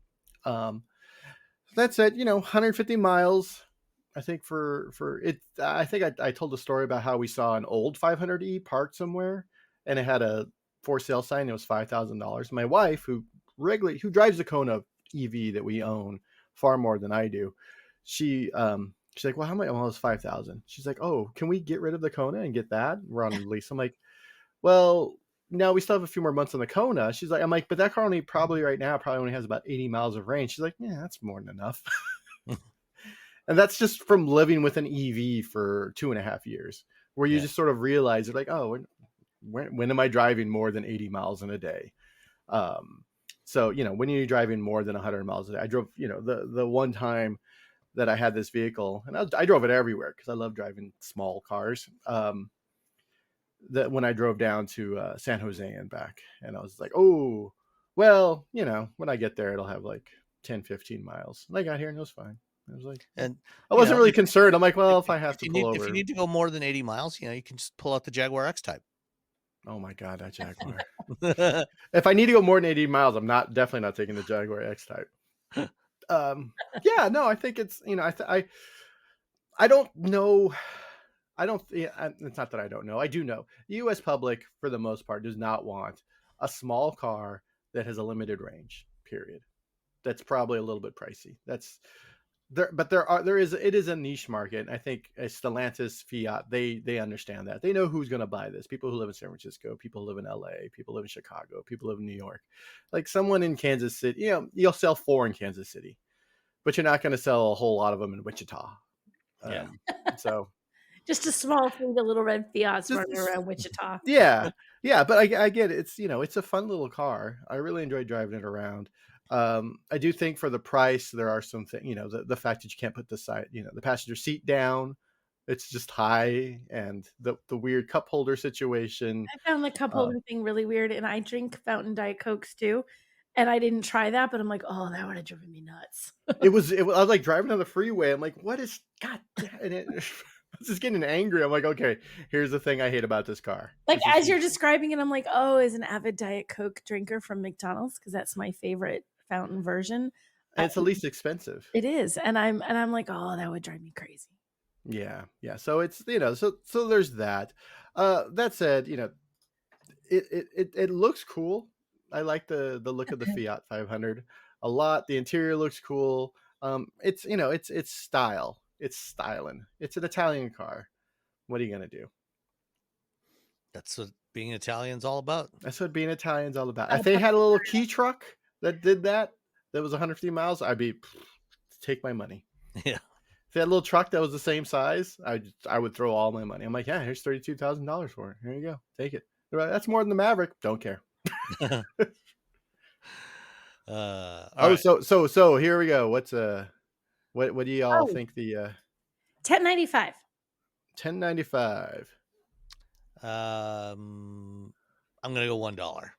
That said, 150 miles. I think for it, I think I told a story about how we saw an old 500e parked somewhere, and it had a for sale sign. It was $5,000. My wife, who drives the Kona EV that we own far more than I do, she's like, well, how much? Well, it was $5,000. She's like, oh, can we get rid of the Kona and get that? We're on lease. I'm like, well, no, we still have a few more months on the Kona. I'm like, but that car probably right now only has about 80 miles of range. She's like, yeah, that's more than enough. And that's just from living with an EV for 2.5 years, where you just sort of realize you're like, oh, when am I driving more than 80 miles in a day? So, when you're driving more than 100 miles a day, I drove, the one time that I had this vehicle, and I drove it everywhere because I love driving small cars. That when I drove down to San Jose and back, and I was like, oh, well, when I get there, it'll have like 10, 15 miles. And I got here and it was fine. I was like, and I wasn't really concerned. I'm like, well, if I have to pull over. If you need to go more than 80 miles, you can just pull out the Jaguar X-Type. Oh my God, that Jaguar. If I need to go more than 80 miles, I'm definitely not taking the Jaguar X-Type. Yeah, no, I think it's, I don't know. It's not that I don't know. I do know. The U.S. public, for the most part, does not want a small car that has a limited range, period. That's probably a little bit pricey. That's there, but it is a niche market. I think Stellantis, Fiat, they understand that. They know who's going to buy this. People who live in San Francisco, people who live in LA, people who live in Chicago, people who live in New York. Like someone in Kansas City, you'll sell 4 in Kansas City, but you're not going to sell a whole lot of them in Wichita. Yeah. So just a small fleet of little red Fiats running around Wichita. Yeah. But I get it. It's a fun little car. I really enjoy driving it around. I do think for the price, there are some things, the fact that you can't put the passenger seat down, it's just high, and the weird cup holder situation. I found the cup holder thing really weird, and I drink Fountain Diet Cokes too, and I didn't try that, but I'm like, oh, that would have driven me nuts. I was like driving on the freeway. I'm like, what is, God damn it. I was just getting angry. I'm like, okay, here's the thing I hate about this car. Like as you're describing it, I'm like, oh, as an avid Diet Coke drinker from McDonald's, because that's my favorite fountain version. And it's the least expensive. It is. And I'm like, oh, that would drive me crazy. Yeah. So it's, so there's that. That said, it looks cool. I like the look of the Fiat 500 a lot. The interior looks cool. It's, it's style. It's styling. It's an Italian car. What are you going to do? That's what being Italian's all about. That's what being Italian's all about. If they had a little key truck that did that was 150 miles, I'd be, take my money. Yeah. If they had a little truck that was the same size, I would throw all my money. I'm like, yeah, here's $32,000 for it. Here you go. Take it. Like, that's more than the Maverick. Don't care. Right. So here we go. What's what do you all think the $1095? $1095. I'm gonna go $1.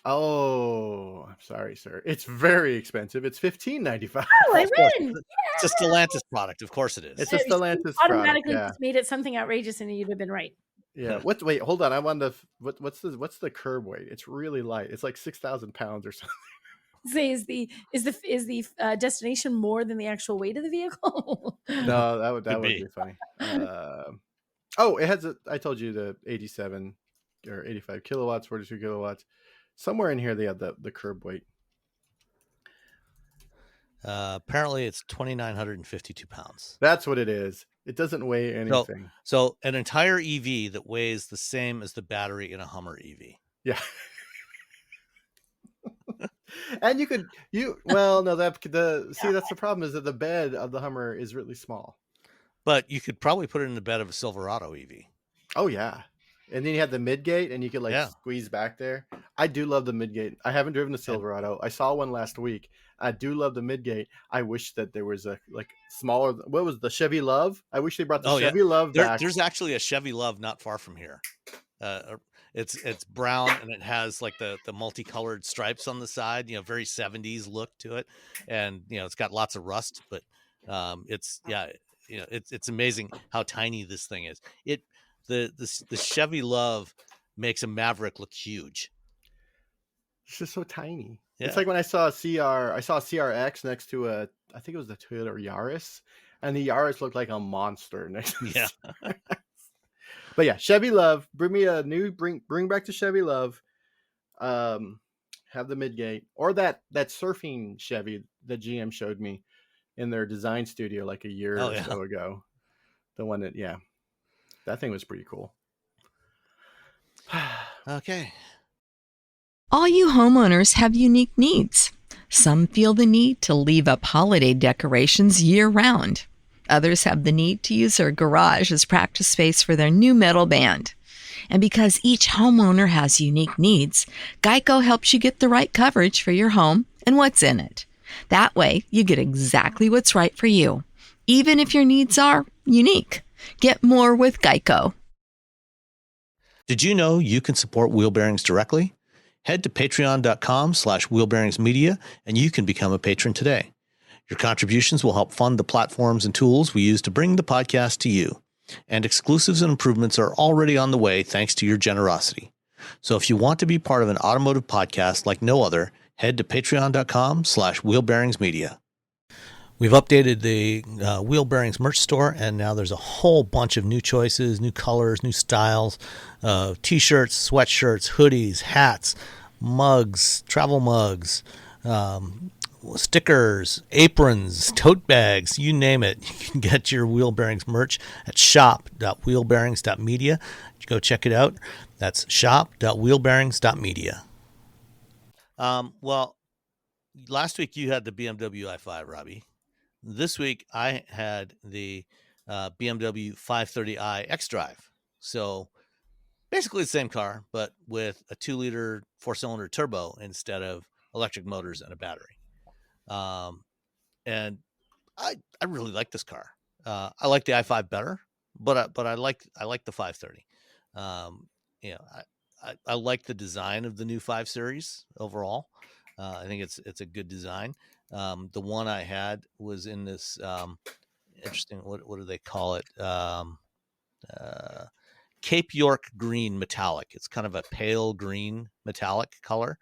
Oh, I'm sorry, sir. It's very expensive. It's $15.95. Oh, I win! It's a Stellantis product. Of course it is. It's a Stellantis automatically product. just made it something outrageous, and you'd have been right. Yeah. Wait, hold on. I wanted to. What's the curb weight? It's really light. It's like 6,000 pounds or something. Say, is the destination more than the actual weight of the vehicle? No, that would be funny. It has I told you the 87 or 85 kilowatts, 42 kilowatts. Somewhere in here they have the curb weight. Apparently it's 2,952 pounds. That's what it is. It doesn't weigh anything. So an entire EV that weighs the same as the battery in a Hummer EV. Yeah. And that's the problem is that the bed of the Hummer is really small. But you could probably put it in the bed of a Silverado EV. Oh yeah. And then you had the midgate, and you could like Yeah. squeeze back there. I do love the midgate. I haven't driven the Silverado. I saw one last week. I do love the midgate. I wish that there was a like smaller. What was the Chevy Love? I wish they brought the Chevy Love back. There's actually a Chevy Love not far from here. It's brown, and it has like the multicolored stripes on the side. Very 70s look to it, and it's got lots of rust, but it's it's amazing how tiny this thing is. The Chevy Love makes a Maverick look huge. It's just so tiny. Yeah. It's like when I saw a CRX next to I think it was the Toyota Yaris, and the Yaris looked like a monster next to Yeah. But yeah, Chevy Love, bring back the Chevy Love. Have the midgate, or that surfing Chevy that GM showed me in their design studio like a year or so ago. The one that thing was pretty cool. Okay. All you homeowners have unique needs. Some feel the need to leave up holiday decorations year-round. Others have the need to use their garage as practice space for their new metal band. And because each homeowner has unique needs, Geico helps you get the right coverage for your home and what's in it. That way, you get exactly what's right for you, even if your needs are unique. Get more with Geico. Did you know you can support Wheel Bearings directly? Head to patreon.com/wheelbearingsmedia, and you can become a patron today. Your contributions will help fund the platforms and tools we use to bring the podcast to you. And exclusives and improvements are already on the way thanks to your generosity. So if you want to be part of an automotive podcast like no other, head to patreon.com/wheelbearingsmedia. We've updated the Wheel Bearings merch store, and now there's a whole bunch of new choices, new colors, new styles, t-shirts, sweatshirts, hoodies, hats, mugs, travel mugs, stickers, aprons, tote bags, you name it. You can get your Wheel Bearings merch at shop.wheelbearings.media. Go check it out. That's shop.wheelbearings.media. Well, last week you had the BMW i5, Robbie. This week I had the BMW 530i xDrive. So basically the same car, but with a 2-liter 4-cylinder turbo instead of electric motors and a battery. And I really like this car. I like the i5 better, but I like the 530. I like the design of the new 5 Series overall. I think it's a good design. The one I had was in this interesting, what do they call it? Cape York green metallic. It's kind of a pale green metallic color,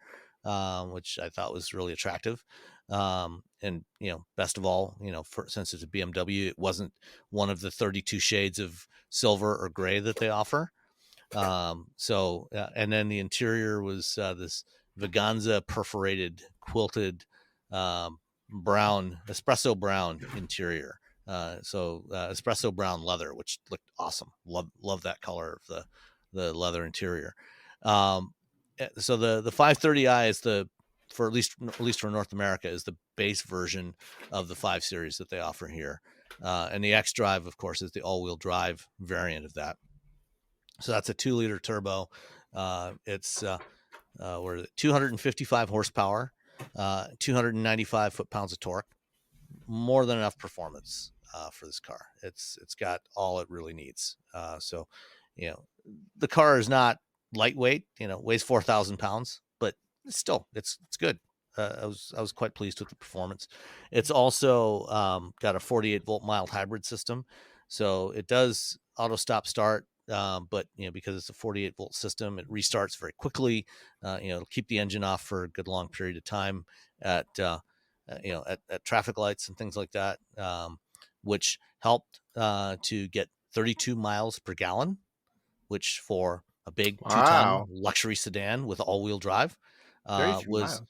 which I thought was really attractive. And best of all, since it's a BMW, it wasn't one of the 32 shades of silver or gray that they offer. And then the interior was this Vaganza perforated quilted espresso brown interior. Espresso brown leather, which looked awesome. Love that color of the leather interior. So the 530i is at least for North America, is the base version of the 5 Series that they offer here. And the xDrive, of course, is the all-wheel drive variant of that. So that's a 2-liter turbo. It's 255 horsepower, 295 foot-pounds of torque. More than enough performance for this car. It's got all it really needs. So the car is not lightweight. Weighs 4,000 pounds, but still, it's good. I was quite pleased with the performance. It's also got a 48-volt mild hybrid system, so it does auto stop start. But because it's a 48-volt system, it restarts very quickly. It'll keep the engine off for a good long period of time at traffic lights and things like that, which helped to get 32 miles per gallon, which for a big 2-ton luxury sedan with all-wheel drive was miles.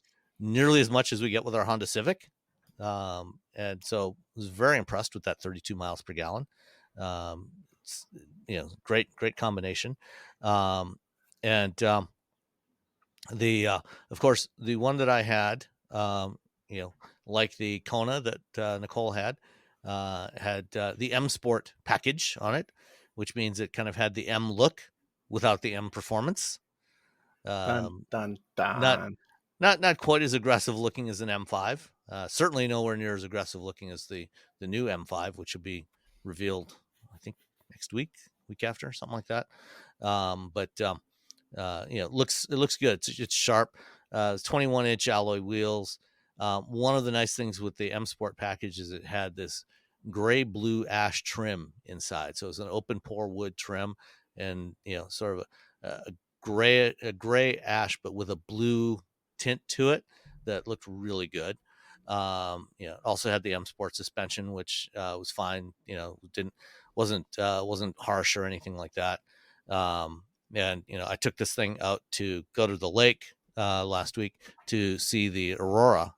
Nearly as much as we get with our Honda Civic. And so I was very impressed with that 32 miles per gallon. Great combination. Of course, the one that I had, like the Kona that Nicole had, had the M Sport package on it, which means it kind of had the M look without the M performance. Dun dun Not dun. not quite as aggressive looking as an M5. Certainly nowhere near as aggressive looking as the new M5, which will be revealed, I think, next week after, something like that. It looks good. It's sharp. It's 21-inch alloy wheels. One of the nice things with the M Sport package is it had this gray blue ash trim inside, so it's an open pore wood trim, and sort of a gray ash, but with a blue tint to it that looked really good. Also had the M Sport suspension, which was fine. Wasn't harsh or anything like that. I took this thing out to go to the lake last week to see the aurora.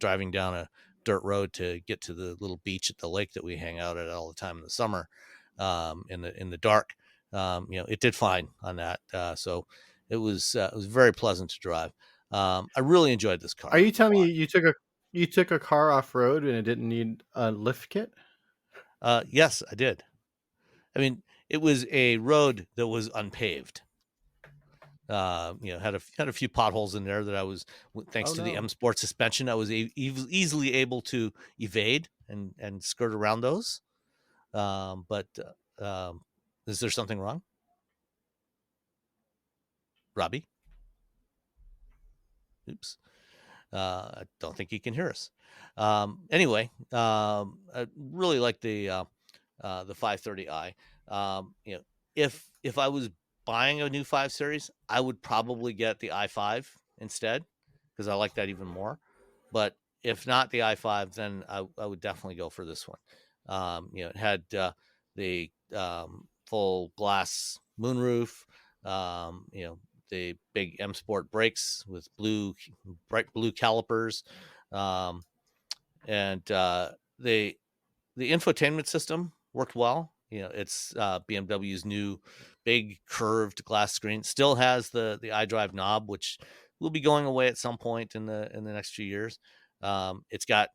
Driving down a dirt road to get to the little beach at the lake that we hang out at all the time in the summer, in the dark. It did fine on that. So it was very pleasant to drive. I really enjoyed this car. Are you telling me you took a car off road and it didn't need a lift kit? Yes, I did. I mean, it was a road that was unpaved. Had a few potholes in there that I was, thanks to the M Sport suspension, I was easily able to evade and skirt around those. Is there something wrong, Robbie? Oops. I don't think he can hear us. Anyway, I really like the 530i. If I was buying a new 5 Series, I would probably get the i5 instead, because I like that even more. But if not the i5, then I would definitely go for this one. It had the full glass moonroof, the big M Sport brakes with bright blue calipers, and the infotainment system worked well. It's BMW's new big curved glass screen. Still has the iDrive knob, which will be going away at some point in the next few years. It's got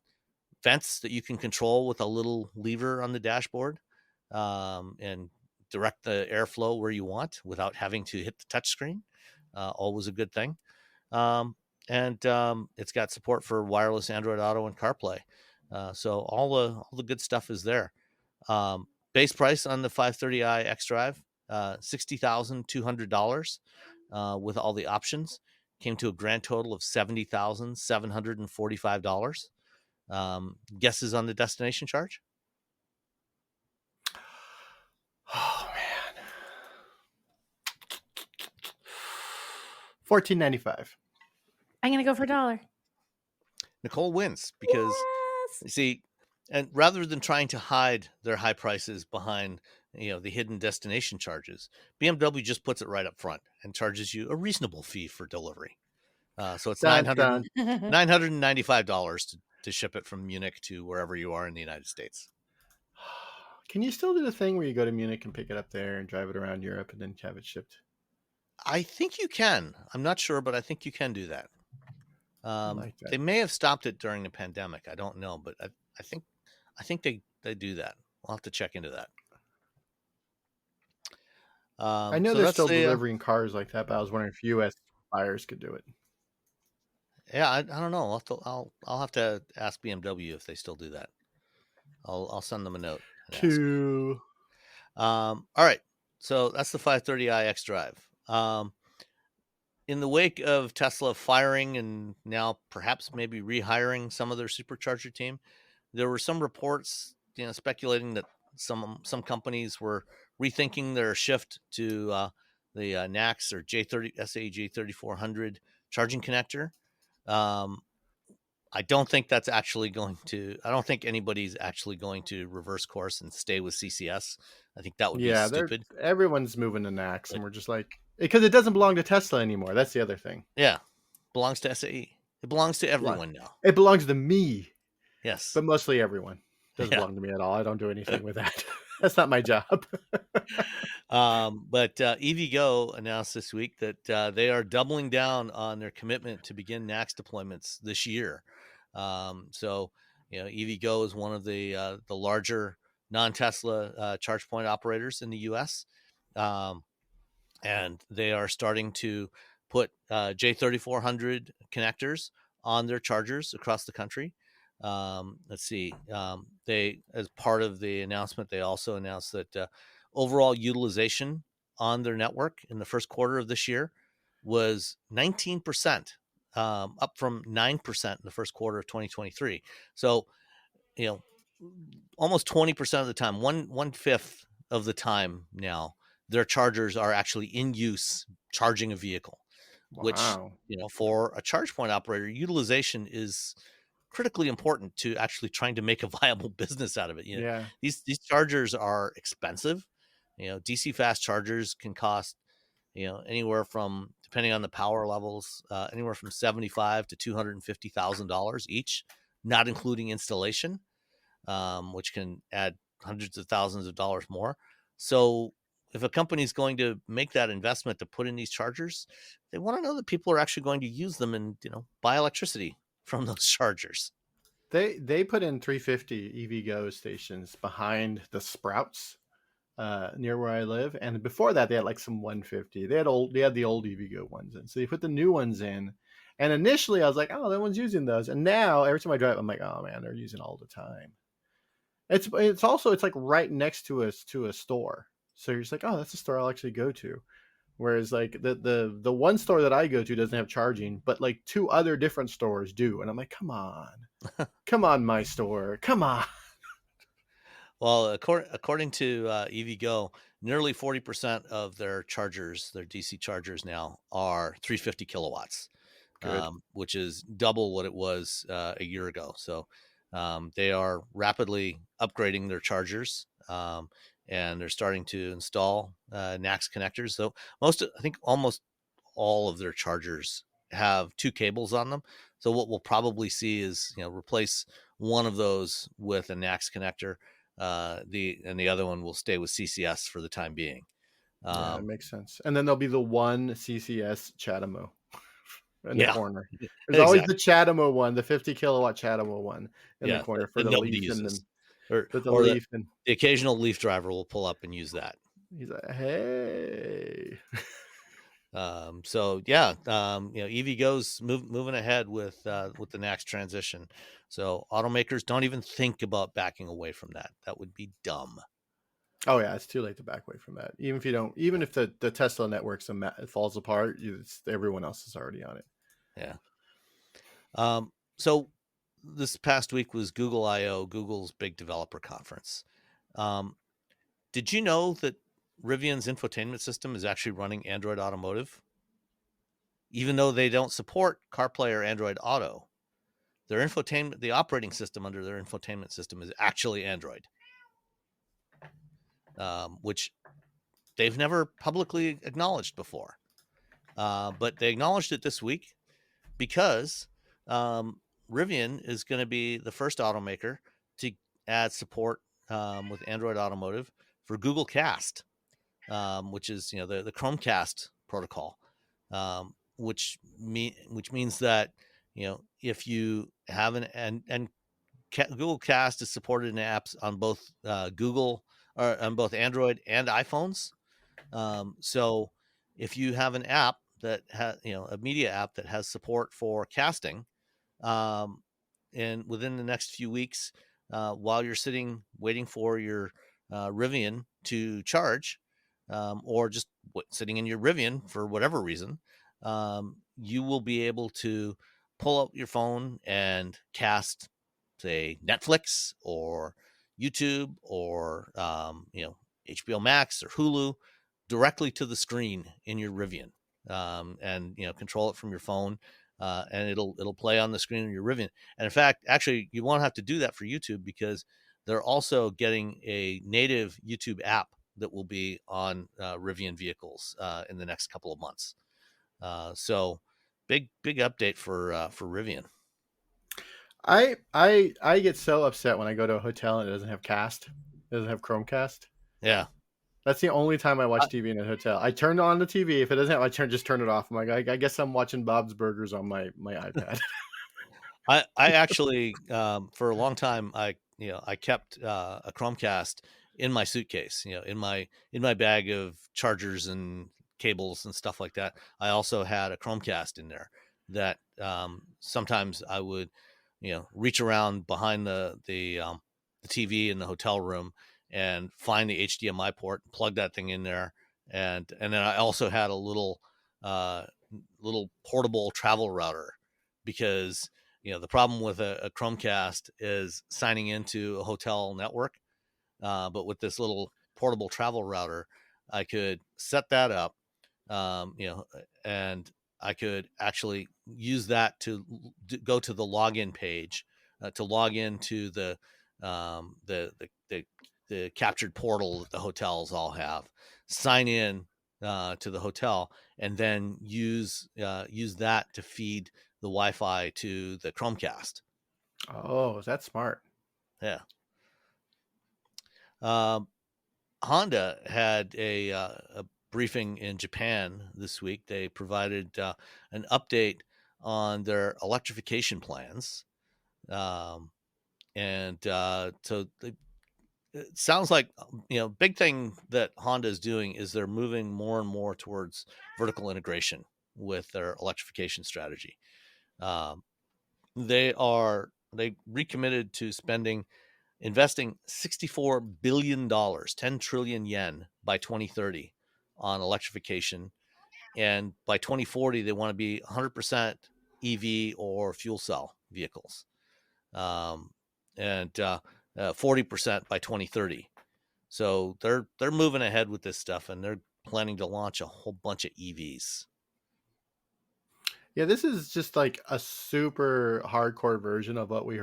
vents that you can control with a little lever on the dashboard, and direct the airflow where you want without having to hit the touchscreen. Always a good thing. It's got support for wireless Android Auto and CarPlay. So all the good stuff is there. Base price on the 530i xDrive, $60,200, with all the options. Came to a grand total of $70,745. Guesses on the destination charge? Oh man, $14.95. I'm gonna go for $1. Nicole wins because, Yes. you see, and rather than trying to hide their high prices behind the hidden destination charges, BMW just puts it right up front and charges you a reasonable fee for delivery. So it's $995 to ship it from Munich to wherever you are in the United States. Can you still do the thing where you go to Munich and pick it up there and drive it around Europe and then have it shipped? I think you can. I'm not sure, but I think you can do that. Like that. They may have stopped it during the pandemic. I don't know, but I think they do that. We'll have to check into that. I know they're still delivering cars like that, but I was wondering if U.S. buyers could do it. Yeah, I don't know. I'll have to ask BMW if they still do that. I'll send them a note. All right. So that's the 530i xDrive. In the wake of Tesla firing and now perhaps maybe rehiring some of their Supercharger team, there were some reports, speculating that some companies were rethinking their shift to the NACS or SAE J3400 charging connector. I don't think that's actually going to. I don't think anybody's actually going to reverse course and stay with CCS. I think that would be stupid. Everyone's moving to NACS, and we're just like, because it doesn't belong to Tesla anymore. That's the other thing. Yeah, belongs to SAE. It belongs to everyone now. It belongs to me. Yes, but mostly everyone. Doesn't belong to me at all. I don't do anything with that. That's not my job. But EVgo announced this week that they are doubling down on their commitment to begin NACS deployments this year. So EVgo is one of the larger non-Tesla charge point operators in the U.S. And they are starting to put J3400 connectors on their chargers across the country. Let's see. They, as part of the announcement, they also announced that overall utilization on their network in the first quarter of this year was 19%, up from 9% in the first quarter of 2023. So, almost 20% of the time, one fifth of the time now, their chargers are actually in use charging a vehicle. Wow. Which, for a charge point operator, utilization is critically important to actually trying to make a viable business out of it. Yeah. These chargers are expensive. DC fast chargers can cost, anywhere from, depending on the power levels, anywhere from $75,000 to $250,000 each, not including installation, which can add hundreds of thousands of dollars more. So if a company is going to make that investment to put in these chargers, they want to know that people are actually going to use them and, buy electricity from those chargers. They put in 350 EVgo stations behind the Sprouts near where I live, and before that they had like some 150. They had the old EVgo ones in, so they put the new ones in. And initially I was like, oh, no one's using those, and now every time I drive, I'm like, oh man, they're using all the time. It's also like right next to a store, so you're just like, oh, that's a store I'll actually go to. Whereas like the one store that I go to doesn't have charging, but like 2 other different stores do, and I'm like, come on, my store, come on. Well, according to EVgo, nearly 40% of their chargers, their DC chargers now, are 350 kilowatts, which is double what it was a year ago. So they are rapidly upgrading their chargers, and they're starting to install NACS connectors. So I think almost all of their chargers have 2 cables on them. So what we'll probably see is, replace one of those with a NACS connector. The other one will stay with CCS for the time being. Yeah, that makes sense. And then there'll be the one CCS Chatamo in the corner. There's always the Chatamo one, the 50 kilowatt Chatamo one in the corner for the nobody Leaf uses. or the occasional Leaf driver will pull up and use that. He's like, hey. EVgo's moving ahead with the NACS transition. So automakers, don't even think about backing away from that. That would be dumb. Oh yeah, it's too late to back away from that. Even if the Tesla network falls apart, everyone else is already on it. Yeah. So this past week was Google I/O, Google's big developer conference. Did you know that Rivian's infotainment system is actually running Android Automotive? Even though they don't support CarPlay or Android Auto, their infotainment, the operating system under their infotainment system, is actually Android, which they've never publicly acknowledged before. But they acknowledged it this week because Rivian is going to be the first automaker to add support with Android Automotive for Google Cast, which is the Chromecast protocol, which means that if you have Google Cast is supported in apps on both Google or on both Android and iPhones. So if you have an app that has a media app that has support for casting, and within the next few weeks, while you're sitting waiting for your Rivian to charge, or just sitting in your Rivian for whatever reason, you will be able to pull up your phone and cast, say, Netflix or YouTube or HBO Max or Hulu directly to the screen in your Rivian, and control it from your phone, and it'll play on the screen of your Rivian. And in fact, actually, you won't have to do that for YouTube because they're also getting a native YouTube app that will be on Rivian vehicles in the next couple of months. So big update for Rivian. I get so upset when I go to a hotel and it doesn't have Chromecast. Yeah. That's the only time I watch TV in a hotel. I turn on the TV. If it doesn't have, just turn it off. I'm like, I guess I'm watching Bob's Burgers on my iPad. I actually for a long time I kept a Chromecast in my suitcase, in my bag of chargers and cables and stuff like that. I also had a Chromecast in there that sometimes I would reach around behind the TV in the hotel room and find the HDMI port, plug that thing in there, and then I also had a uh, little portable travel router because the problem with a Chromecast is signing into a hotel network. But with this little portable travel router, I could set that up, and I could actually use that to go to the login page to log into um, the, the the the captured portal that the hotels all have, sign in to the hotel, and then use that to feed the Wi-Fi to the Chromecast. Oh, that's smart. Yeah. Um, Honda had a briefing in Japan this week. They provided an update on their electrification plans, um, and so it sounds like big thing that Honda is doing is they're moving more and more towards vertical integration with their electrification strategy. Um, they recommitted to investing $64 billion, 10 trillion yen by 2030 on electrification. And by 2040, they want to be 100% EV or fuel cell vehicles, um, and 40% by 2030. So they're moving ahead with this stuff, and they're planning to launch a whole bunch of EVs. Yeah, this is just like a super hardcore version of what I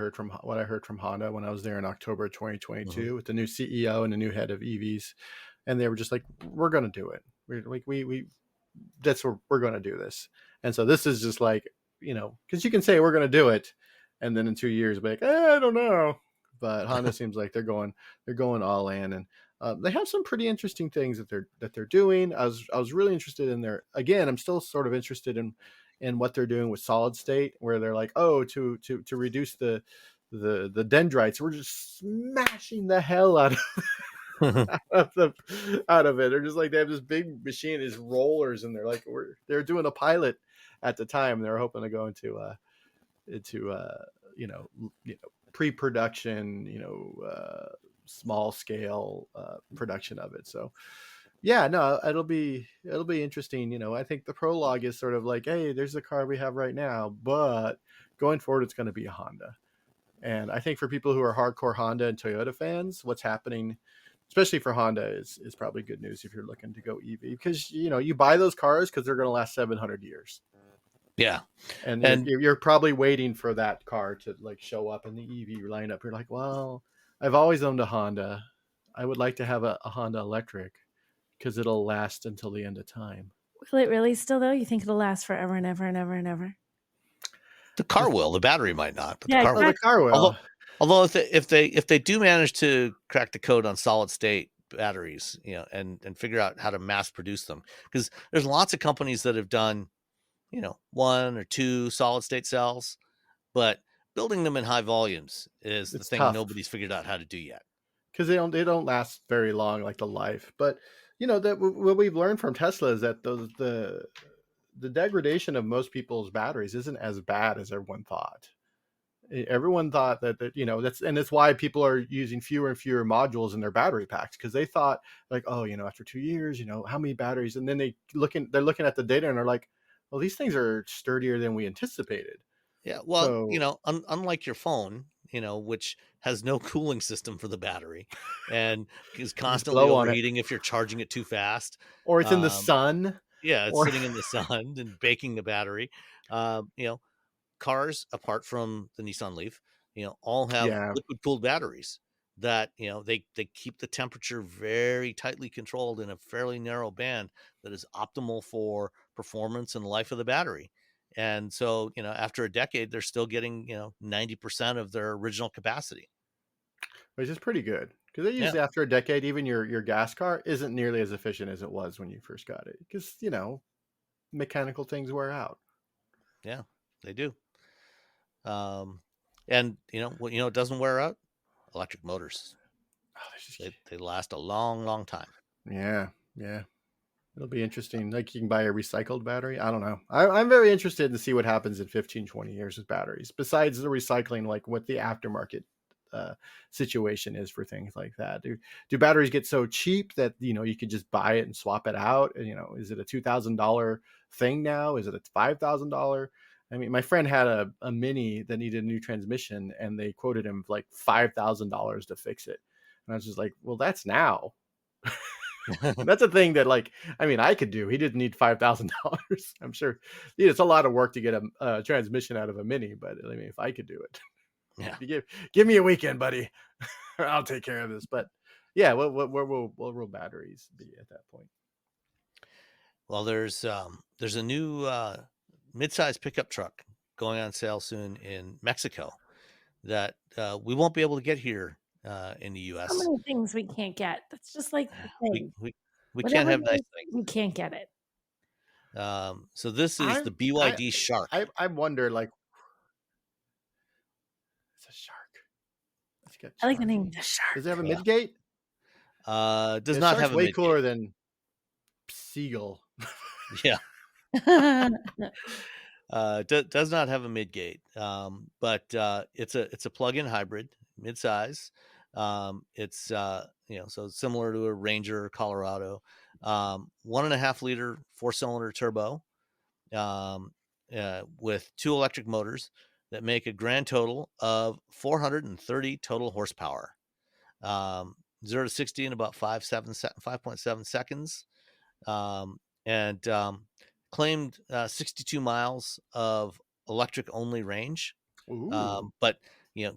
heard from Honda when I was there in October 2022 with the new CEO and the new head of EVs, and they were just like, "We're going to do it. We that's where we're going to do this." And so this is just like, because you can say we're going to do it, and then in 2 years, be like, I don't know. But Honda seems like they're going all in, and they have some pretty interesting things that they're doing. I was really interested in their, again, I'm still sort of interested in what they're doing with solid state, where they're like, oh, to reduce the dendrites, we're just smashing the hell out of it. They're just like, they have this big machine, these rollers, and they're doing a pilot at the time. They're hoping to go into you know pre-production, small scale production of it. So yeah, no, it'll be interesting. I think the prologue is sort of like, hey, there's the car we have right now, but going forward, it's going to be a Honda. And I think for people who are hardcore Honda and Toyota fans, what's happening, especially for Honda, is probably good news if you're looking to go EV, because you buy those cars because they're going to last 700 years. Yeah, and you're probably waiting for that car to like show up in the EV lineup. You're like, well, I've always owned a Honda. I would like to have a Honda electric because it'll last until the end of time. Will it really still, though? You think it'll last forever and ever and ever and ever? The car will. The battery might not, but Yeah, the car will. The car will. Although if they do manage to crack the code on solid state batteries, and figure out how to mass produce them, because there's lots of companies that have done, one or two solid state cells, but building them in high volumes is the thing tough. Nobody's figured out how to do yet. Because they don't last very long, like the life. But that what we've learned from Tesla is that the degradation of most people's batteries isn't as bad as everyone thought. Everyone thought that's why people are using fewer and fewer modules in their battery packs, because they thought like, oh, after 2 years, how many batteries, and then they're looking at the data and they're like, well, these things are sturdier than we anticipated. Yeah, well, unlike your phone, which has no cooling system for the battery and is constantly overheating if you're charging it too fast, or it's in the sun. Yeah, it's sitting in the sun and baking the battery. Cars, apart from the Nissan Leaf, all have liquid cooled batteries that they keep the temperature very tightly controlled in a fairly narrow band that is optimal for performance and life of the battery. And so after a decade, they're still getting 90% of their original capacity, which is pretty good, because they usually after a decade, even your gas car isn't nearly as efficient as it was when you first got it, because mechanical things wear out. Yeah, they do. And it doesn't wear out. Electric motors. Oh, They last a long, long time. yeah. It'll be interesting. Like you can buy a recycled battery. I don't know. I'm very interested to see what happens in 15, 20 years with batteries, besides the recycling, like what the aftermarket situation is for things like that. Do batteries get so cheap that, you could just buy it and swap it out? Is it a $2,000 thing now? Is it a $5,000? I mean, my friend had a Mini that needed a new transmission, and they quoted him like $5,000 to fix it. And I was just like, well, that's now. That's a thing that, like, I mean, I could do. He didn't need $5,000. I'm sure it's a lot of work to get a transmission out of a Mini, but I mean, if I could do it, Yeah. give me a weekend, buddy. I'll take care of this. But yeah, where will batteries be at that point? Well, there's a new midsize pickup truck going on sale soon in Mexico that we won't be able to get here in the U.S. How many things we can't get? That's just like the thing. We can't have nice things. We can't get it. So this is the BYD Shark. I wonder, like, it's a shark. I like the name, the Shark. Does it have a midgate? Does not have a way midgate. Cooler than Seagull. Yeah. Does not have a midgate, but it's a plug-in hybrid, midsize. It's so similar to a Ranger Colorado, 1.5 liter 4-cylinder turbo, with 2 electric motors that make a grand total of 430 total horsepower. 0 to 60 in about 5.7 seconds, and claimed 62 miles of electric only range. But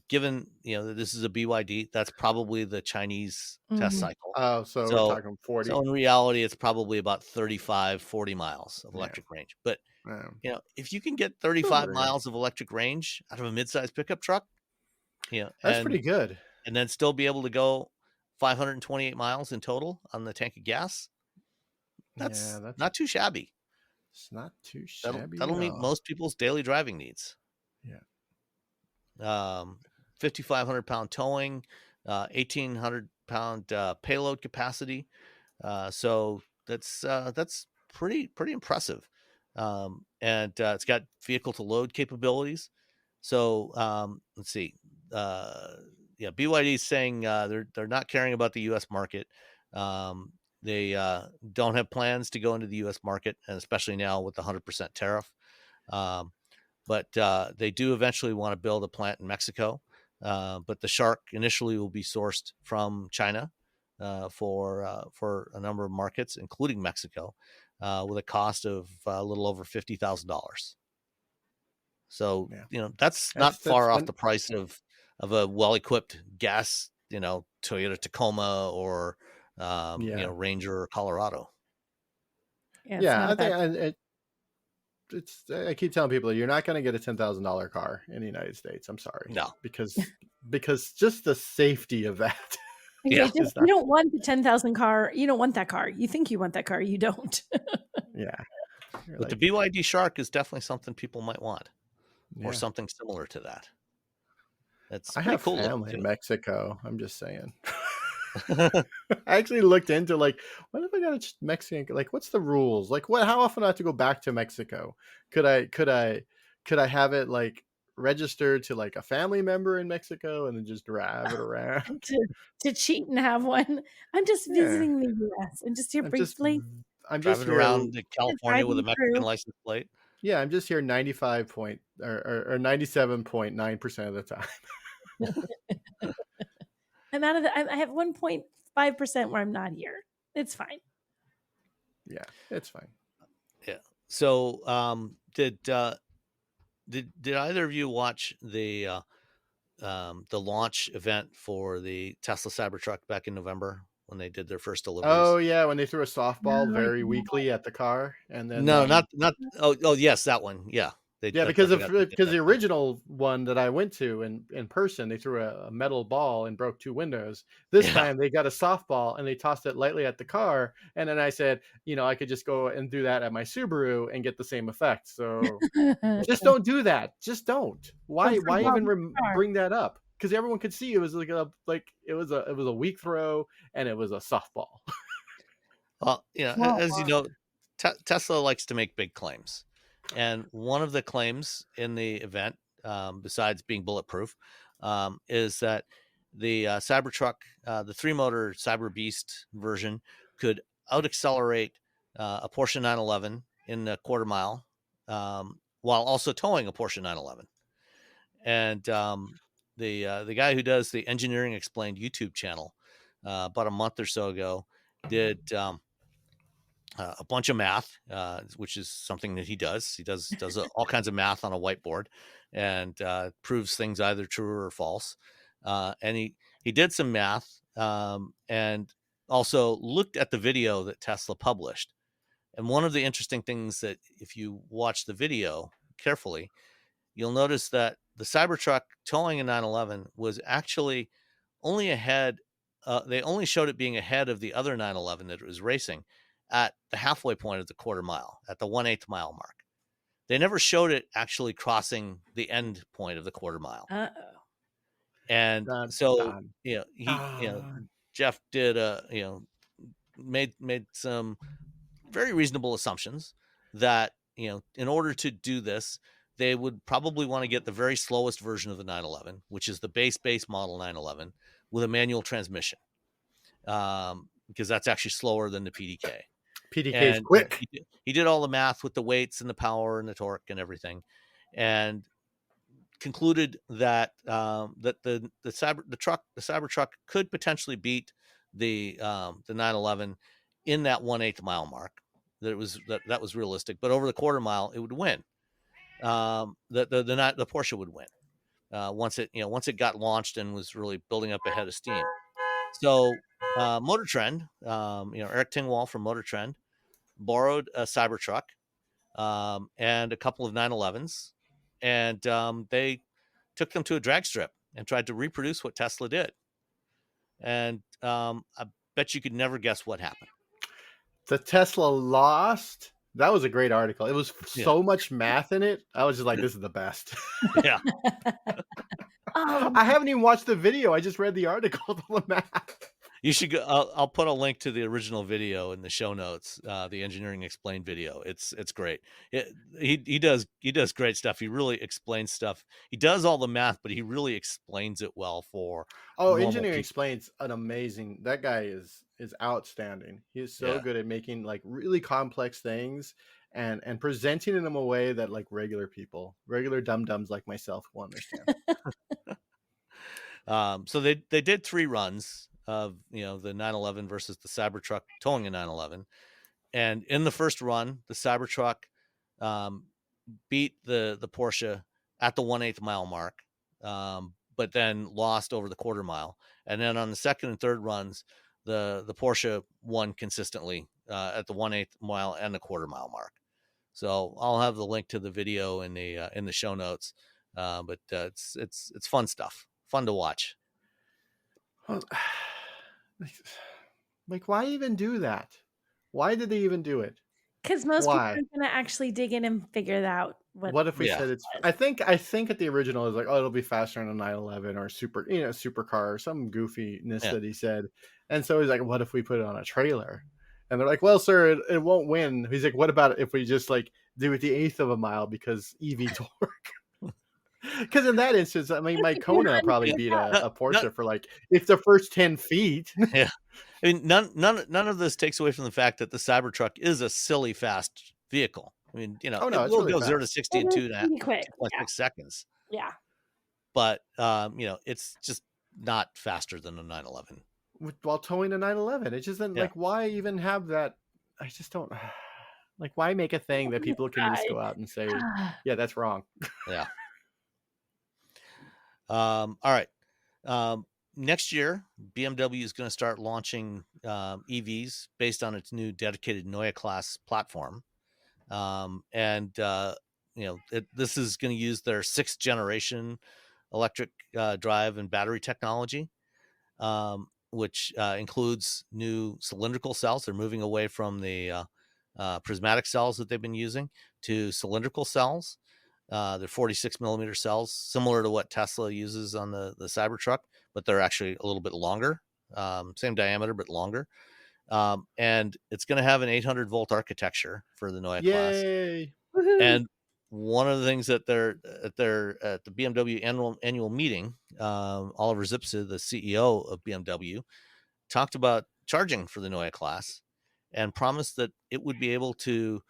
given that this is a BYD, that's probably the Chinese test cycle. Oh, so we're talking 40. So in reality, it's probably about 35-40 miles of electric range. But if you can get 35 miles of electric range out of a midsize pickup truck, that's pretty good. And then still be able to go 528 miles in total on the tank of gas. That's not too shabby. It's not too shabby. That'll meet most people's daily driving needs. Yeah. 5,500 pound towing, 1,800 pound payload capacity. So that's pretty impressive. And it's got vehicle to load capabilities. So let's see. BYD is saying they're not caring about the U.S. market. They don't have plans to go into the U.S. market, and especially now with the 100% tariff. But they do eventually want to build a plant in Mexico. But the Shark initially will be sourced from China for a number of markets, including Mexico, with a cost of a little over $50,000. So that's not far off the price of a well-equipped gas, Toyota Tacoma or Ranger or Colorado. I think I keep telling people you're not going to get a $10,000 car in the United States. I'm sorry, no, because just the safety of that. You don't want the 10,000 car. You don't want that car. You think you want that car. You don't. But the BYD Shark is definitely something people might want, or something similar to that. I have cool family in Mexico. I'm just saying. I actually looked into what if I got a Mexican? Like, what's the rules? Like, how often do I have to go back to Mexico? Could I have it registered to a family member in Mexico and then just drive it around to cheat and have one? I'm just visiting the U.S. and just here briefly. I'm just driving around to California with a Mexican license plate. Yeah, I'm just here 97.9% of the time. I'm out of I have 1.5% where I'm not here. It's fine. Yeah, it's fine. Yeah. So, did either of you watch the launch event for the Tesla Cybertruck back in November when they did their first deliveries? Oh yeah, when they threw a softball very weakly at the car, and then not. Oh yes, that one. Yeah. Yeah, because the original one that I went to in person, they threw a metal ball and broke 2 windows. This time they got a softball and they tossed it lightly at the car. And then I said, I could just go and do that at my Subaru and get the same effect. So just don't do that. Just don't. Why even bring that up? Because everyone could see it was it was a weak throw and it was a softball. Well, as you know, Tesla likes to make big claims. And one of the claims in the event, besides being bulletproof, is that the Cybertruck, the 3-motor Cyber Beast version, could out-accelerate a Porsche 911 in a quarter mile, while also towing a Porsche 911. And the guy who does the Engineering Explained YouTube channel about a month or so ago did a bunch of math, which is something that he does. He does all kinds of math on a whiteboard and proves things either true or false. And he did some math and also looked at the video that Tesla published. And one of the interesting things that if you watch the video carefully, you'll notice that the Cybertruck towing a 911 was actually only ahead. They only showed it being ahead of the other 911 that it was racing at the halfway point of the quarter mile, at the 1/8 mile mark. They never showed it actually crossing the end point of the quarter mile. And Jeff did made some very reasonable assumptions that, in order to do this, they would probably want to get the very slowest version of the 911, which is the base model 911 with a manual transmission. Because that's actually slower than the PDK. PDK is quick. He did all the math with the weights and the power and the torque and everything, and concluded that the Cybertruck could potentially beat the 911 in that 1/8 mile mark. That was realistic, but over the quarter mile, it would win. The Porsche would win once it got launched and was really building up a head of steam. So Motor Trend, Eric Tingwall from Motor Trend, borrowed a Cybertruck and a couple of 911s, and they took them to a drag strip and tried to reproduce what Tesla did. And I bet you could never guess what happened. The Tesla lost. That was a great article. It was so much math in it. I was just like, this is the best. Yeah. I haven't even watched the video. I just read the article. The math. You should go. I'll put a link to the original video in the show notes. The Engineering Explained video. It's great. He does great stuff. He really explains stuff. He does all the math, but he really explains it well for. Engineering Explains an amazing. That guy is outstanding. He is so good at making like really complex things and presenting in a way that like regular dum-dums like myself will understand. So they did 3 runs of the 911 versus the Cybertruck towing a 911, and in the first run, the Cybertruck beat the Porsche at the 1/8 mile mark, but then lost over the quarter mile. And then on the second and third runs, the Porsche won consistently at the 1/8 mile and the quarter mile mark. So I'll have the link to the video in the show notes. But it's fun stuff, fun to watch. Like, why even do that? Why did they even do it? Because most people are going to actually dig in and figure out what if we said it's. I think at the original is like, oh, it'll be faster than a 911 or supercar or some goofiness that he said. And so he's like, what if we put it on a trailer? And they're like, well, sir, it won't win. He's like, what about if we just like do it the 1/8 of a mile because EV torque? Because in that instance, I mean, my Kona probably beat a Porsche for like if the first 10 feet. Yeah, I mean, none of this takes away from the fact that the Cybertruck is a silly fast vehicle. I mean, it will really go 0 to 60 in 2.6 seconds. Yeah, but it's just not faster than a 911. While towing a 911, it just doesn't like why even have that. I just don't like why make a thing that people can just go out and say, yeah, that's wrong. Yeah. All right. Next year, BMW is going to start launching EVs based on its new dedicated Neue class platform. And this is going to use their 6th generation electric drive and battery technology, which includes new cylindrical cells. They're moving away from the prismatic cells that they've been using to cylindrical cells. They're 46 millimeter cells, similar to what Tesla uses on the Cybertruck, but they're actually a little bit longer, same diameter, but longer. And it's going to have an 800 volt architecture for the Neue class. Yay! And one of the things that they're at the BMW annual meeting, Oliver Zipse, the CEO of BMW, talked about charging for the Neue class and promised that it would be able to,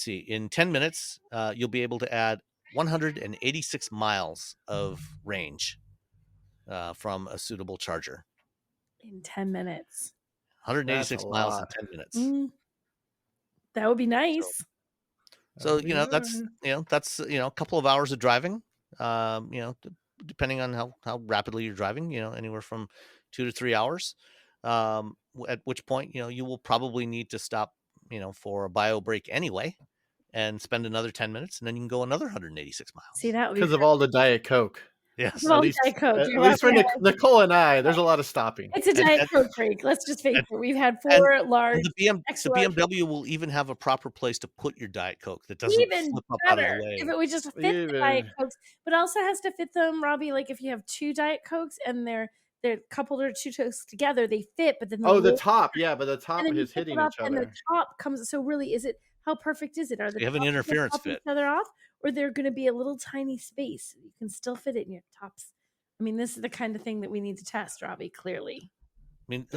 in 10 minutes, you'll be able to add 186 miles of range from a suitable charger. In 10 minutes. 186 miles in 10 minutes. That would be nice. So that's a couple of hours of driving. Depending on how rapidly you're driving, anywhere from 2 to 3 hours. At which point, you will probably need to stop, for a bio break anyway, and spend another 10 minutes, and then you can go another 186 miles. See, that would be because of all the Diet Coke. Yes. Well, At least, Diet Coke. at You're least for right. Nicole and I, there's a lot of stopping. It's a Diet Coke break. Let's just face it. We've had 4 large. And the extra large- BMW will even have a proper place to put your Diet Coke that doesn't even slip up out of better the way. if it would just fit the Diet Cokes, but also has to fit them, Robbie. Like if you have 2 Diet Cokes and they're coupled or 2 Cokes together, they fit. But then the top, but the top and then is you flip hitting it up each and the other. top comes. So really, is it how perfect is it? Are the You have an tops gonna interference pop fit. each other off, or they're going to be a little tiny space? You can still fit it in your tops. I mean, this is the kind of thing that we need to test, Robbie. Clearly. I mean,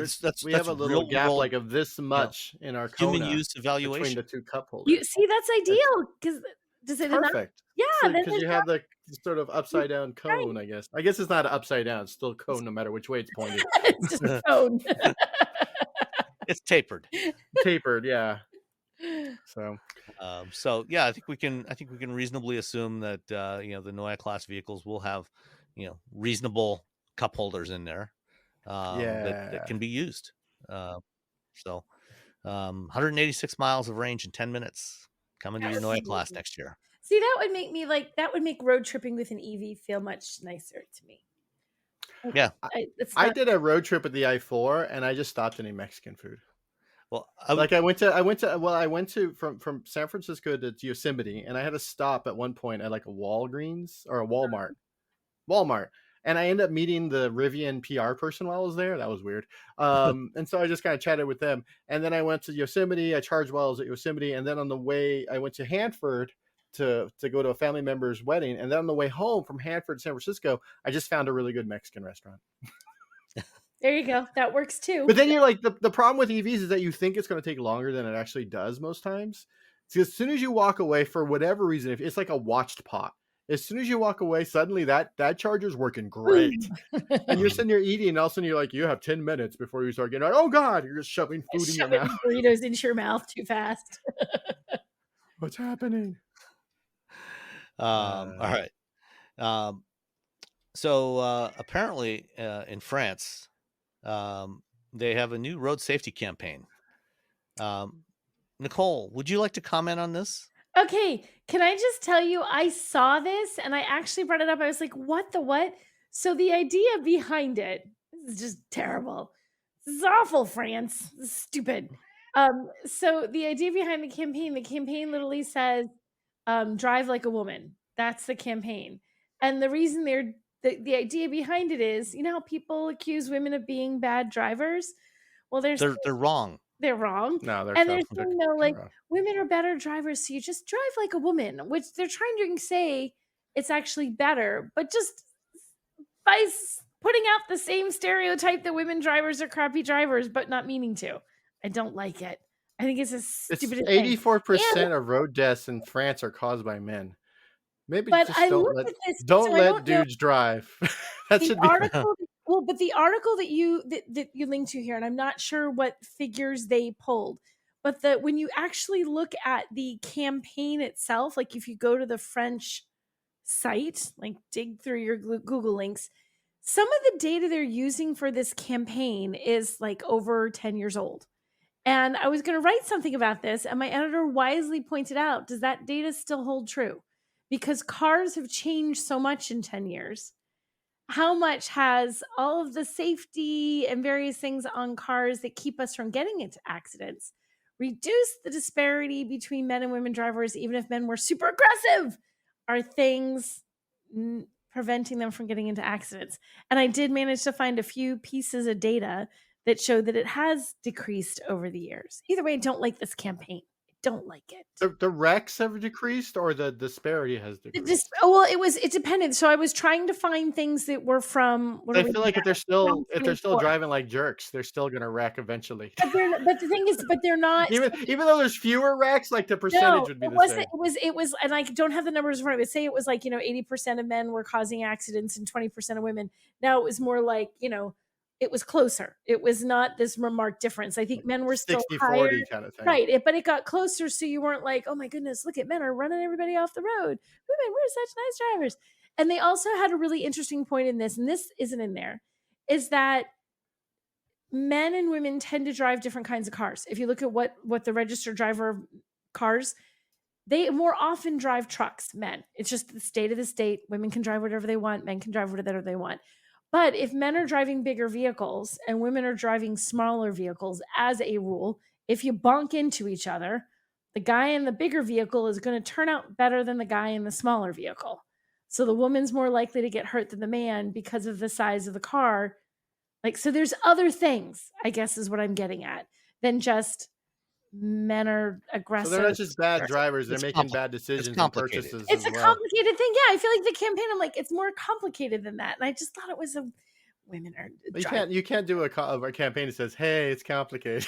We have a little gap like of this much in our Kona human use between evaluation. the 2 cup holders. You see, that's ideal because does it not? Perfect. Yeah, then Because there's you have the sort of upside down cone, I guess. I guess it's not upside down; it's still cone, no matter which way it's pointed. it's just a cone. It's tapered. Tapered, yeah. So, I think we can reasonably assume that the Neue class vehicles will have reasonable cup holders in there that can be used. 186 miles of range in 10 minutes coming to your Neue class next year. See, that would make road tripping with an EV feel much nicer to me. Yeah, I did a road trip with the i4, and I just stopped in Mexican food. Well, I went to from San Francisco to Yosemite, and I had to stop at one point at like a Walgreens or a Walmart, and I ended up meeting the Rivian PR person while I was there. That was weird. And so I just kind of chatted with them, and then I went to Yosemite. I charged while I was at Yosemite, and then on the way I went to Hanford to go to a family member's wedding, and then on the way home from Hanford to San Francisco, I just found a really good Mexican restaurant. There you go. That works too. But then you're like, the problem with EVs is that you think it's going to take longer than it actually does most times. So as soon as you walk away, for whatever reason, if it's like a watched pot, as soon as you walk away, suddenly that charger's working great. And you're sitting there eating, and all of a sudden you're like, you have 10 minutes before you start getting like, oh God, you're just shoving food in your mouth. Burritos into your mouth too fast. What's happening? All right. So apparently in France, they have a new road safety campaign. Nicole, would you like to comment on this? Okay, can I just tell you, I saw this and I actually brought it up. I was like, what the what? So the idea behind it, this is just terrible. This is awful, France. This is stupid. So the idea behind the campaign literally says, drive like a woman. That's the campaign. And the reason the idea behind it is, how people accuse women of being bad drivers? Well, they're wrong. They're wrong. No, they're and they're saying, women are better drivers, so you just drive like a woman, which they're trying to say it's actually better, but just by putting out the same stereotype that women drivers are crappy drivers, but not meaning to. I don't like it. I think it's a stupid. 84% of road deaths in France are caused by men. Maybe but just I don't let dudes drive. That should be. Well, but the article that you linked to here, and I'm not sure what figures they pulled, but when you actually look at the campaign itself, like if you go to the French site, like dig through your Google links, some of the data they're using for this campaign is like over 10 years old. And I was going to write something about this, and my editor wisely pointed out, does that data still hold true? Because cars have changed so much in 10 years. How much has all of the safety and various things on cars that keep us from getting into accidents reduced the disparity between men and women drivers, even if men were super aggressive? Are things preventing them from getting into accidents? And I did manage to find a few pieces of data that show that it has decreased over the years. Either way, I don't like this campaign. I don't like it. The wrecks have decreased, or the disparity has decreased? Well, it depended. So I was trying to find things that were from. I feel like if they're still driving like jerks, they're still gonna wreck eventually. But the thing is, they're not. even though there's fewer wrecks, like the percentage would be the same. It was, and I don't have the numbers in front of me. Say it was like 80% of men were causing accidents and 20% of women. Now it was more like it was closer. It was not this remarked difference. I think men were still 60-40 kind of thing. Right. But it got closer. So you weren't like, oh my goodness, look at men are running everybody off the road. Women, we're such nice drivers. And they also had a really interesting point in this, and this isn't in there, is that men and women tend to drive different kinds of cars. If you look at what the registered driver of cars, they more often drive trucks, men. It's just the state of the state. Women can drive whatever they want. Men can drive whatever they want. But if men are driving bigger vehicles and women are driving smaller vehicles, as a rule, if you bonk into each other, the guy in the bigger vehicle is going to turn out better than the guy in the smaller vehicle. So the woman's more likely to get hurt than the man because of the size of the car. So there's other things, I guess, is what I'm getting at, than just men are aggressive. So they're not just bad drivers; they're making bad decisions and purchases. It's a complicated thing. Yeah, I feel like the campaign. I'm like, it's more complicated than that, and I just thought it was women are. You can't do a campaign that says, "Hey, it's complicated."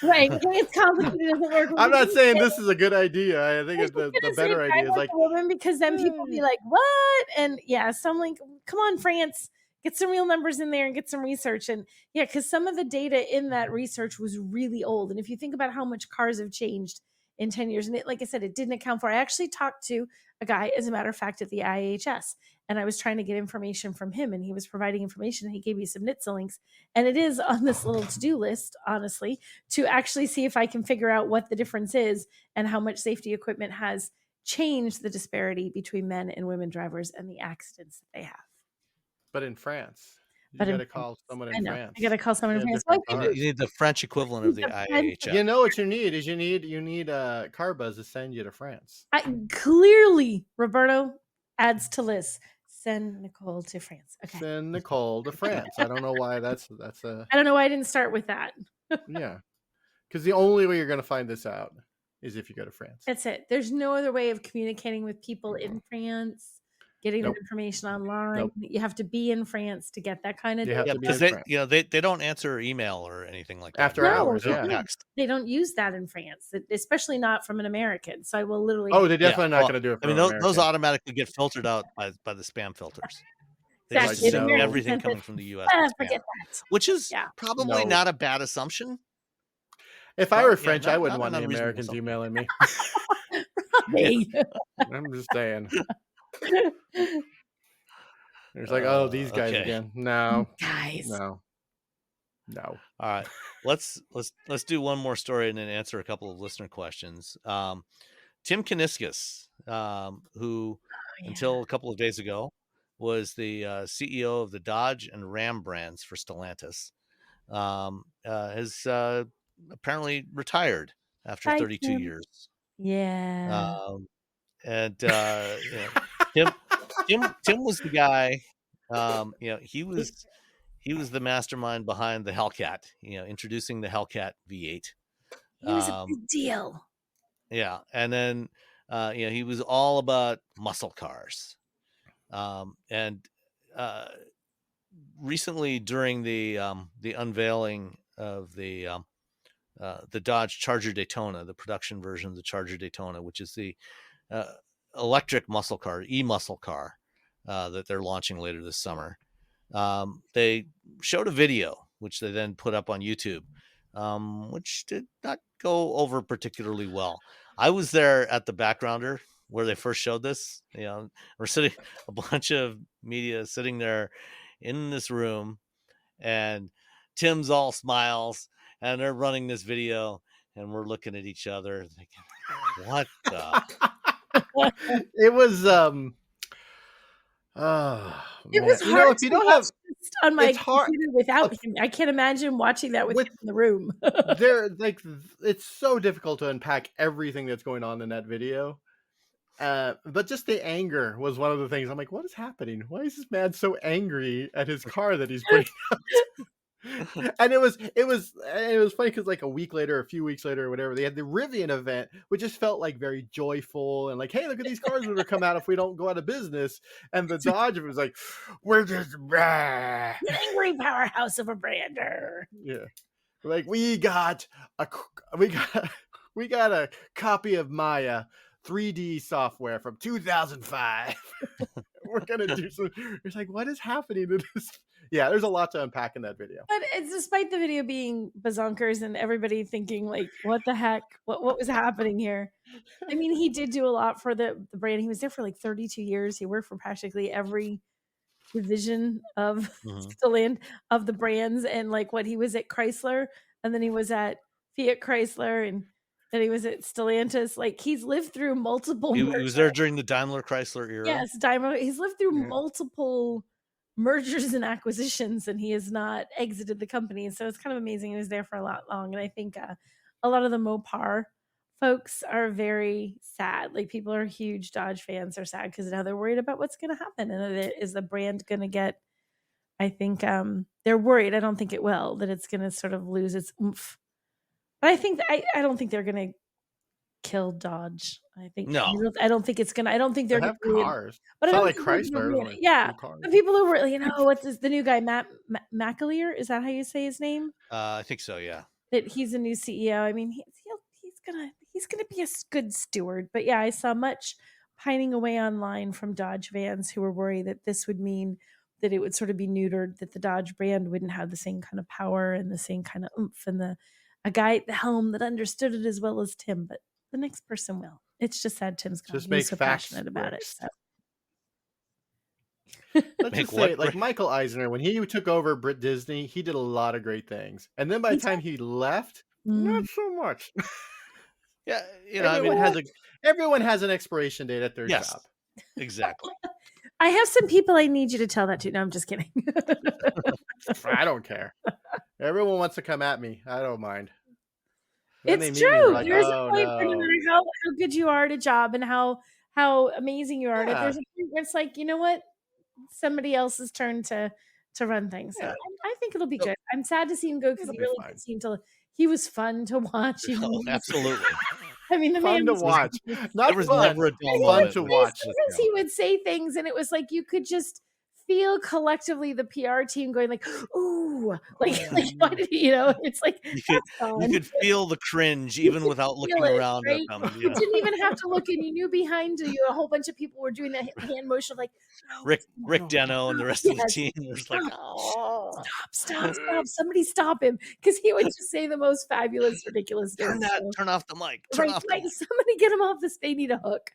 Right, it's complicated. It doesn't work. I'm not saying this is a good idea. I think it's the better idea is like woman, because then people be like, "What?" And yeah, so I'm like, "Come on, France." Get some real numbers in there and get some research. And yeah, because some of the data in that research was really old. And if you think about how much cars have changed in 10 years, and like I said, it didn't account for. I actually talked to a guy, as a matter of fact, at the IHS, and I was trying to get information from him, and he was providing information, and he gave me some NHTSA links. And it is on this little to-do list, honestly, to actually see if I can figure out what the difference is and how much safety equipment has changed the disparity between men and women drivers and the accidents that they have. But in France, you got to call someone in France. I got to call someone in France. You need the French equivalent of the IHS. You know what you need is you need a car buzz to send you to France. Clearly, Roberto adds to list. Send Nicole to France. Okay. Send Nicole to France. I don't know why that's a. I don't know why I didn't start with that. Yeah, because the only way you're going to find this out is if you go to France. That's it. There's no other way of communicating with people in France. Getting the information online. You have to be in France to get that kind of data. Because they don't answer email or anything like that. After hours, text. They don't use that in France, especially not from an American. So I will literally. Oh, they're definitely not going to do it. Those automatically get filtered out by the spam filters. They just assume everything coming from the U.S. Forget that. Which is probably not a bad assumption. If I were French, I wouldn't want any Americans emailing me. I'm just saying. There's like, oh, these guys again. No, guys. No. All right, let's do one more story and then answer a couple of listener questions. Tim Kuniskis, who until a couple of days ago was the CEO of the Dodge and Ram brands for Stellantis, has apparently retired after 32 years. Yeah. And Tim was the guy. He was the mastermind behind the Hellcat. Introducing the Hellcat V8. He was a big deal. Yeah, and then he was all about muscle cars. And recently, during the unveiling of the Dodge Charger Daytona, the production version of the Charger Daytona, which is the electric muscle car, e-muscle car that they're launching later this summer. They showed a video, which they then put up on YouTube, which did not go over particularly well. I was there at the backgrounder where they first showed this. We're sitting, a bunch of media sitting there in this room, and Tim's all smiles, and they're running this video, and we're looking at each other thinking, what the? It was It man. was You know, hard if you to don't watch have, this on my it's hard computer without him. I can't imagine watching that with with him in the room. there like it's so difficult to unpack everything that's going on in that video. But just the anger was one of the things. I'm like, what is happening? Why is this man so angry at his car that he's bringing up? And it was funny because like a week later, a few weeks later, or whatever, they had the Rivian event, which just felt like very joyful and like, hey, look at these cars that are come out if we don't go out of business. And the Dodge was like, we're just The angry powerhouse of a brander. yeah, like we got a copy of Maya 3D software from 2005. We're gonna do some. It's like, what is happening to this? Yeah, there's a lot to unpack in that video. But it's despite the video being bazonkers and everybody thinking like, what the heck? What was happening here? I mean, he did do a lot for the brand. He was there for like 32 years. He worked for practically every division of Mhm. of the brands, and like what he was at Chrysler, and then he was at Fiat Chrysler, and then he was at Stellantis. Like he's lived through multiple He mergers. was there during the Daimler Chrysler era. Yes, Daimler. He's lived through Yeah. multiple mergers and acquisitions, and he has not exited the company. So it's kind of amazing he was there for a lot long. And I think a lot of the Mopar folks are very sad. Like people are huge Dodge fans are sad because now they're worried about what's going to happen. And is the brand going to get, I think they're worried. I don't think it will, that it's going to sort of lose its oomph. But I think I don't think they're going to kill Dodge. I think No. I don't think it's gonna. I don't think They they're have gonna ruin. cars. But I It's not don't like think they're gonna Chrysler. ruin Like it. Yeah, cool cars. the people who were, what's the new guy, Matt McAleer? Is that how you say his name? I think so. Yeah. That he's a new CEO. I mean, he's gonna be a good steward. But yeah, I saw much pining away online from Dodge fans who were worried that this would mean that it would sort of be neutered, that the Dodge brand wouldn't have the same kind of power and the same kind of oomph, and a guy at the helm that understood it as well as Tim. But the next person will. It's just sad Tim's gone. Just He make was so facts passionate about it. bricks. So. Let's Make just what say, like brick? Michael Eisner, when he took over Brit Disney, he did a lot of great things. And then by the time he left, not so much. Yeah. Everyone has an expiration date at their Yes. job. Exactly. I have some people I need you to tell that to. No, I'm just kidding. I don't care. Everyone wants to come at me. I don't mind. Then It's they meet me and true. they're like, There's oh a point where no no. matter how good you are at a job and how amazing you are at it, Yeah. there's a point where it's like, you know what? Somebody else's turn to run things. So Yeah. I think it'll be good. I'm sad to see him go because It'll he be really fine. did seem to. He was fun to watch. Oh, absolutely. I mean, the Fun man to was watch. Not There was fun. never a dull Fun moment to with watch. this he guy. would say things, and it was like you could just feel collectively the PR team going like, "Ooh, like why did he?" It's like You that's could fun. feel the cringe even without looking Feel it, around right? at them. You didn't even have to look, and you knew behind you a whole bunch of people were doing the hand motion of like, "No, Rick no, Deno and the rest of the yes, team was like, oh, stop, somebody stop him," because he would just say the most fabulous, ridiculous turn things. turn off the mic. Turn Right, off the like mic. somebody get him off this. They need a hook.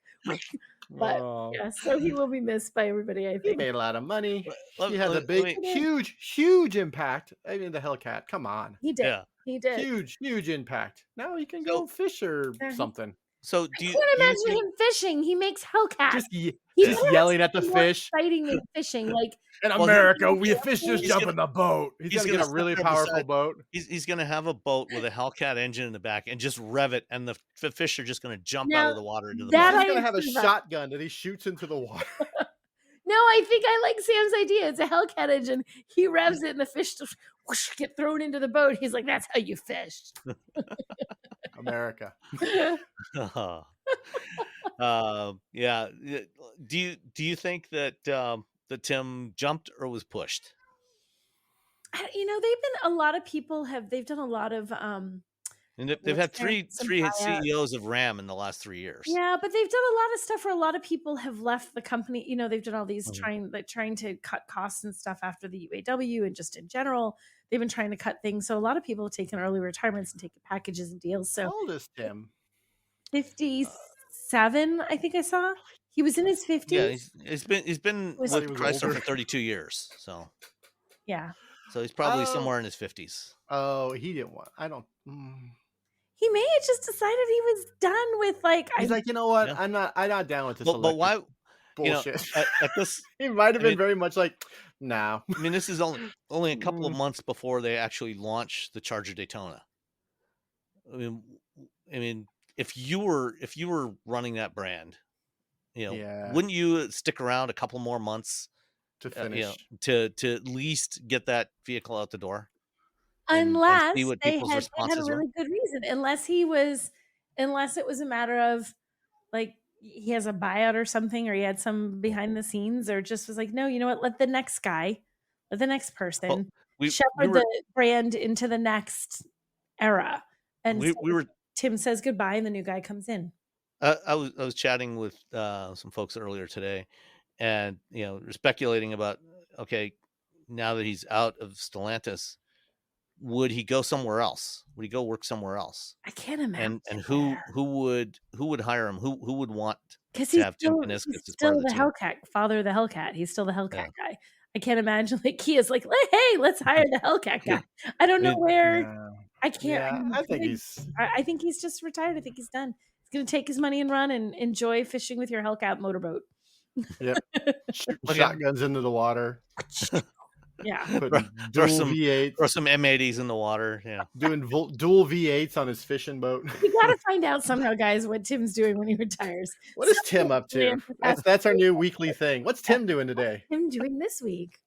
But Oh. yeah, so he will be missed by everybody, I He think. made a lot of money. Let- He had a let- big, let me- huge impact. I mean, the Hellcat. Come on. He did. Yeah. He did. Huge impact. Now he can So- go fish or Yeah, he- something. So I do you, can't do you imagine think- him fishing. He makes Hellcats. Just He Yeah. better have yelling at the something more fish. exciting than fishing. Like In Well, America, we fish just he's jump gonna- in the boat. He's he's gonna gonna get a sit really there powerful beside- boat. he's going to have a boat with a Hellcat engine in the back and just rev it, and the fish are just going to jump out Now, of the water into the that boat. He's gonna have a approve of. shotgun that he shoots into the water. No, I think I like Sam's idea. It's a Hellcat engine. He revs it, and the fish just whoosh, get thrown into the boat. He's like, "That's how you fish." America. Yeah. Do you think that that Tim jumped or was pushed? They've been a lot of people they've done a lot of And they've had Some three buyouts. CEOs of Ram in the last 3 years. Yeah, but they've done a lot of stuff where a lot of people have left the company. They've done all these Mhm. trying to cut costs and stuff after the UAW, and just in general, they've been trying to cut things. So a lot of people have taken early retirements and taken packages and deals. How So old is Tim? 57, I think I saw. He was in his 50s. Yeah, he's been Was- with He was Chrysler older. for 32 years. So Yeah. he's probably Oh. somewhere in his 50s. Oh, he didn't want. I don't. He may have just decided he was done with like. He's like, you know what? Yeah. I'm not down with this But electric why? bullshit. At this, He might have I been mean, very much like, nah. this is only a couple of months before they actually launch the Charger Daytona. I mean, if you were running that brand, Yeah. wouldn't you stick around a couple more months To finish. to at least get that vehicle out the door? And see Unless what they people's had a responses were. really good reason. Unless it was a matter of like he has a buyout or something, or he had some behind the scenes, or just was like, no, you know what? Let the next person Well, we shepherd were the brand into the next era. And we were Tim says goodbye, and the new guy comes in. I was chatting with some folks earlier today, and we're speculating about, okay, now that he's out of Stellantis, would he go somewhere else? Would he go work somewhere else? I can't imagine. And who would hire him? Who would want because to he's have Tim still, Kuniskis he's as part still of the the team? Hellcat father of the Hellcat. He's still the Hellcat guy. I can't imagine like Kia's like, hey, let's hire the Hellcat guy. I don't know where. Yeah. I can't. Yeah, I think he's. I think he's just retired. I think he's done. He's gonna take his money and run and enjoy fishing with your Hellcat motorboat. Yep. Shooting shotguns into the water. Yeah. Putting dual V8s. Throw some M80s in the water. Yeah. Doing dual V8s on his fishing boat. We gotta find out somehow, guys, what Tim's doing when he retires. What is Tim up to? That's our new weekly thing. What's Tim doing today? Him doing this week.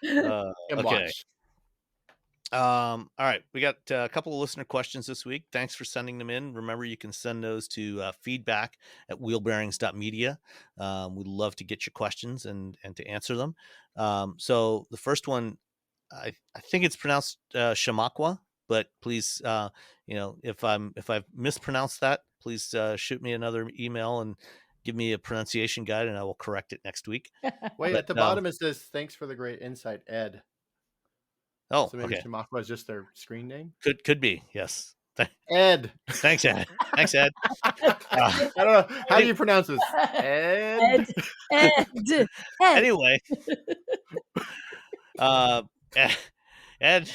Tim Okay. watch. All right, we got a couple of listener questions this week. Thanks for sending them in. Remember, you can send those to feedback@wheelbearings.media. We'd love to get your questions and to answer them. So the first one, I think it's pronounced Shamakwa, but please, if I've mispronounced that, please shoot me another email and give me a pronunciation guide, and I will correct it next week. Wait, at the bottom it says, "Thanks for the great insight, Ed." Oh, so maybe okay. Shamakwa is just their screen name. Could be, yes. Ed. Thanks, Ed. Thanks, Ed. I don't know. How do you pronounce this? Ed. Ed. Anyway, Ed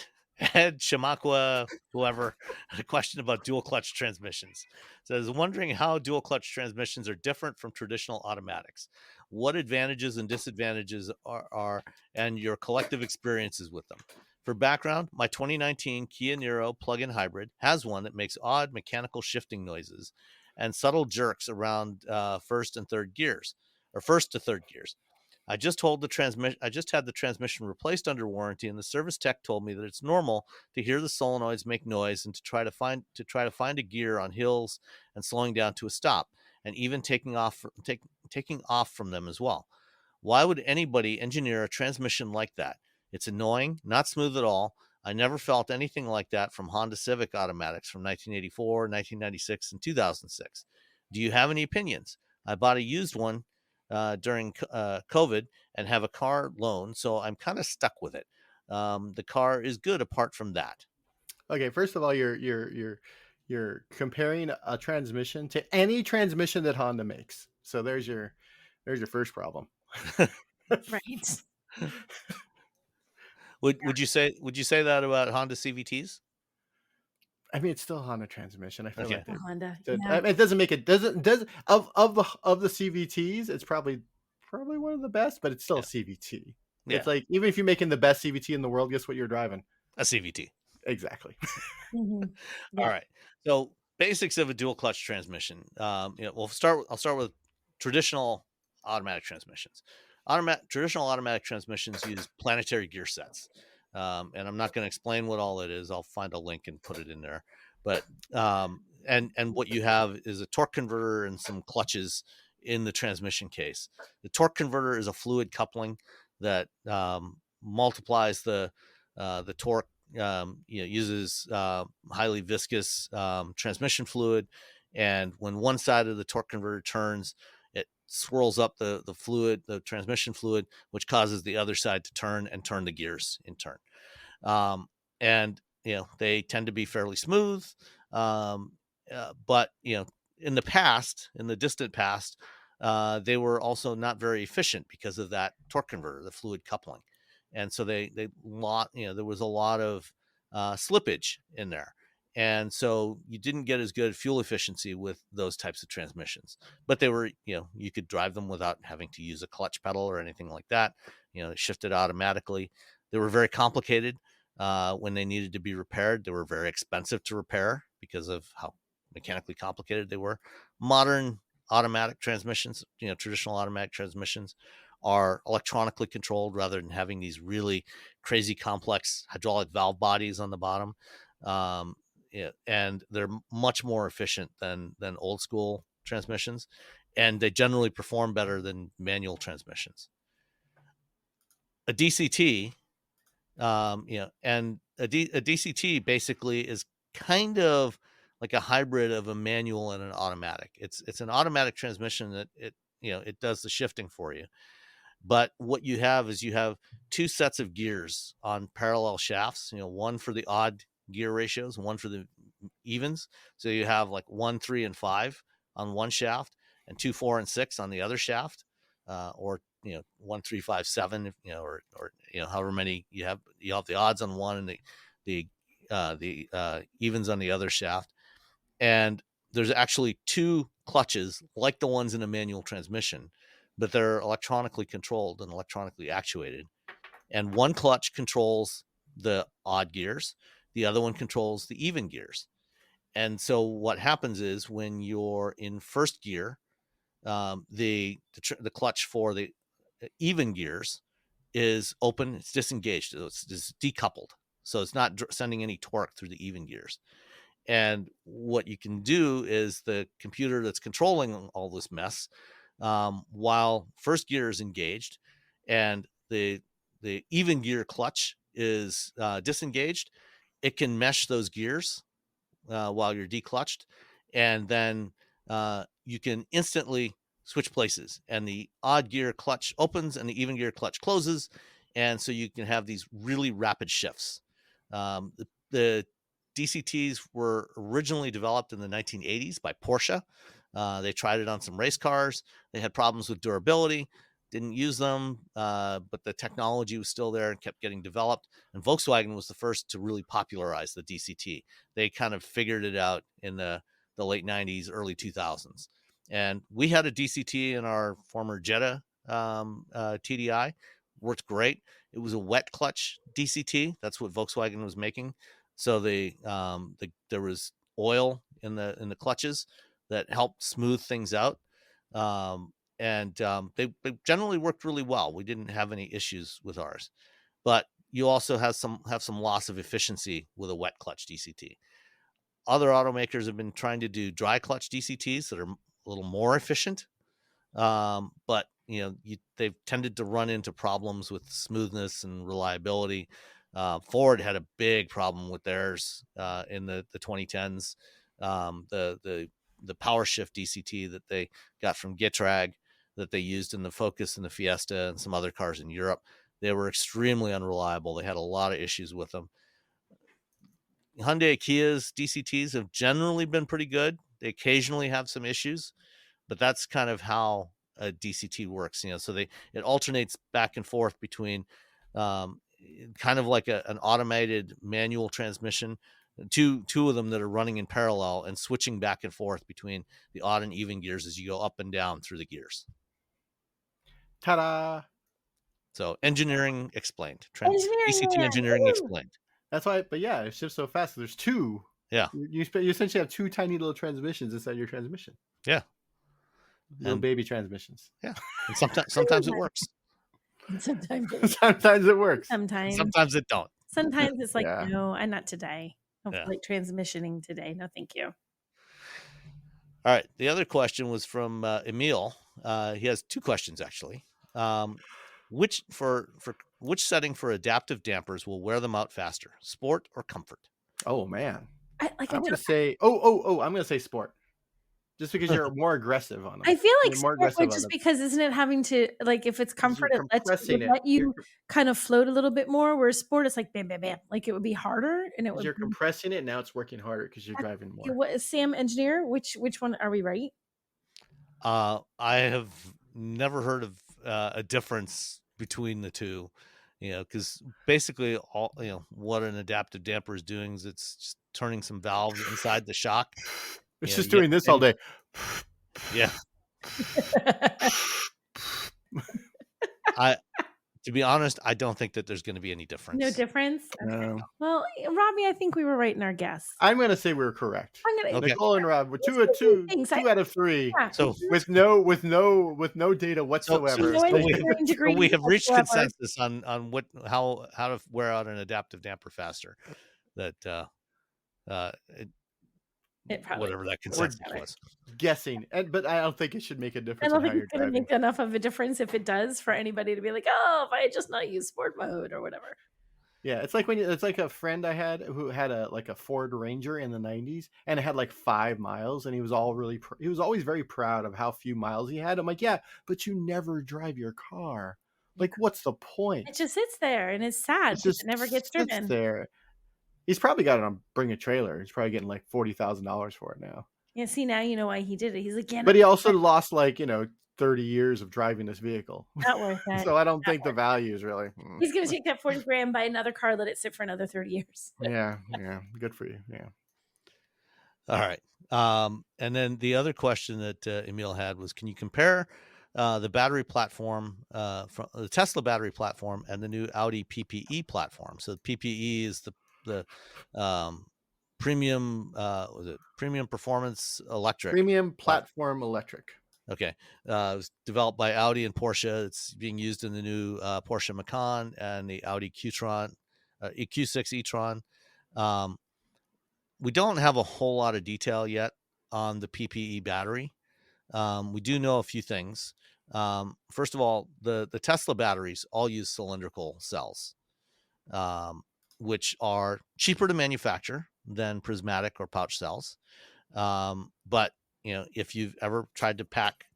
Shamakwa, whoever, had a question about dual clutch transmissions. Says, wondering how dual clutch transmissions are different from traditional automatics. What advantages and disadvantages are and your collective experiences with them. For background, my 2019 Kia Niro plug-in hybrid has one that makes odd mechanical shifting noises and subtle jerks around first to third gears. I just had the transmission replaced under warranty, and the service tech told me that it's normal to hear the solenoids make noise and to try to find a gear on hills and slowing down to a stop, and even taking off from them as well. Why would anybody engineer a transmission like that? It's annoying, not smooth at all. I never felt anything like that from Honda Civic automatics from 1984, 1996, and 2006. Do you have any opinions? I bought a used one during COVID and have a car loan, so I'm kind of stuck with it. The car is good apart from that. Okay, first of all, you're comparing a transmission to any transmission that Honda makes. So there's your first problem. Right. Would you say that about Honda CVTs? I mean, it's still a Honda transmission. I feel like Honda. it doesn't make it does of the CVTs. It's probably one of the best, but it's still a CVT. Yeah. It's like, even if you're making the best CVT in the world, guess what you're driving? A CVT. Exactly. Mm-hmm. Yeah. All right. So basics of a dual clutch transmission. I'll start with traditional automatic transmissions. Traditional automatic transmissions use planetary gear sets. And I'm not going to explain what all it is. I'll find a link and put it in there. But and what you have is a torque converter and some clutches in the transmission case. The torque converter is a fluid coupling that multiplies the torque. Uses highly viscous transmission fluid, and when one side of the torque converter turns, it swirls up the transmission fluid, which causes the other side to turn the gears in turn. And they tend to be fairly smooth, but in the distant past, they were also not very efficient because of that torque converter, the fluid coupling. And so there was a lot of slippage in there. And so you didn't get as good fuel efficiency with those types of transmissions, but they were, you could drive them without having to use a clutch pedal or anything like that. It shifted automatically. They were very complicated when they needed to be repaired. They were very expensive to repair because of how mechanically complicated they were. Modern automatic transmissions, traditional automatic transmissions are electronically controlled rather than having these really crazy complex hydraulic valve bodies on the bottom. And they're much more efficient than old school transmissions, and they generally perform better than manual transmissions. A DCT, and a DCT basically is kind of like a hybrid of a manual and an automatic. It's an automatic transmission that it does the shifting for you. But what you have is you have two sets of gears on parallel shafts, one for the odd gear ratios, one for the evens. So you have like 1, 3, and 5 on one shaft, and 2, 4, and 6 on the other shaft, or 1, 3, 5, 7, or however many you have. You have the odds on one and the evens on the other shaft. And there's actually two clutches like the ones in a manual transmission, but they're electronically controlled and electronically actuated. And one clutch controls the odd gears, the other one controls the even gears. And so what happens is when you're in first gear, the clutch for the even gears is open, it's disengaged, so it's decoupled. So it's not sending any torque through the even gears. And what you can do is the computer that's controlling all this mess, while first gear is engaged and the even gear clutch is disengaged, it can mesh those gears while you're declutched, and then you can instantly switch places, and the odd gear clutch opens and the even gear clutch closes, and so you can have these really rapid shifts. The DCTs were originally developed in the 1980s by Porsche. They tried it on some race cars. They had problems with durability, didn't use them, but the technology was still there and kept getting developed. And Volkswagen was the first to really popularize the DCT. They kind of figured it out in the late 90s, early 2000s. And we had a DCT in our former Jetta TDI. Worked great. It was a wet clutch DCT. That's what Volkswagen was making. So there was oil in the clutches that helped smooth things out. And they generally worked really well. We didn't have any issues with ours, but you also have some loss of efficiency with a wet clutch DCT. Other automakers have been trying to do dry clutch DCTs that are a little more efficient, but they've tended to run into problems with smoothness and reliability. Ford had a big problem with theirs in the 2010s. The power shift DCT that they got from Getrag that they used in the Focus and the Fiesta and some other cars in Europe, they were extremely unreliable. They had a lot of issues with them. Hyundai Kia's DCTs have generally been pretty good. They occasionally have some issues, but that's kind of how a DCT works. So it alternates back and forth between kind of like an automated manual transmission, two of them that are running in parallel and switching back and forth between the odd and even gears as you go up and down through the gears. Ta-da! So engineering explained. DCT engineering explained. That's why, but yeah, it shifts so fast. There's two. Yeah. You essentially have two tiny little transmissions inside your transmission. Yeah. Little baby transmissions. Yeah. And sometimes it works. Sometimes it works. Sometimes it don't. Sometimes it's like, no, I'm not today. I don't feel like transmissioning today. No, thank you. All right. The other question was from Emil. He has two questions actually. Which setting for adaptive dampers will wear them out faster, sport or comfort? Oh man, I'm gonna say I'm gonna say sport, just because you're more aggressive on them. I feel like sport, just because isn't it having to, like, if it's comfort, it let you kind of float a little bit more. Whereas sport, it's like bam, bam, bam. Like it would be harder, and you're compressing it. Now it's working harder because you're driving more. What is Sam engineer? Which one are we right? I have never heard of a difference between the two. because basically all what an adaptive damper is doing is it's just turning some valves inside the shock. It's just doing this all day. Yeah. To be honest, I don't think that there's going to be any difference. No difference. Okay. No. Well, Robbie, I think we were right in our guess. I'm going to say we're correct. Okay. Nicole and Rob, two out of three. Yeah. So with no data whatsoever. We have reached consensus on how to wear out an adaptive damper faster. That whatever that consensus was. Guessing, but I don't think it should make a difference. I don't think it's going to make enough of a difference if it does for anybody to be like, oh, if I had just not used sport mode or whatever. Yeah, it's like it's like a friend I had who had a Ford Ranger in the 90s, and it had like 5 miles, and he was always very proud of how few miles he had. I'm like, yeah, but you never drive your car. Like, what's the point? It just sits there and it's sad. It never gets driven. There. He's probably got it on Bring a Trailer. He's probably getting like $40,000 for it now. Yeah, see, now you know why he did it. He's like, yeah. But he also lost 30 years of driving this vehicle. Not worth it. So I don't think the value is really. He's going to take that 40 grand, buy another car, let it sit for another 30 years. Yeah, good for you. Yeah. All right. And then the other question that Emil had was, can you compare the battery platform from the Tesla battery platform and the new Audi PPE platform? So the PPE is the premium premium performance electric, premium platform electric. Okay. It was developed by Audi and Porsche. It's being used in the new Porsche Macan and the Audi Q6 e-tron. We don't have a whole lot of detail yet on the PPE battery. We do know a few things. First of all, the Tesla batteries all use cylindrical cells, which are cheaper to manufacture than prismatic or pouch cells. But if you've ever tried to pack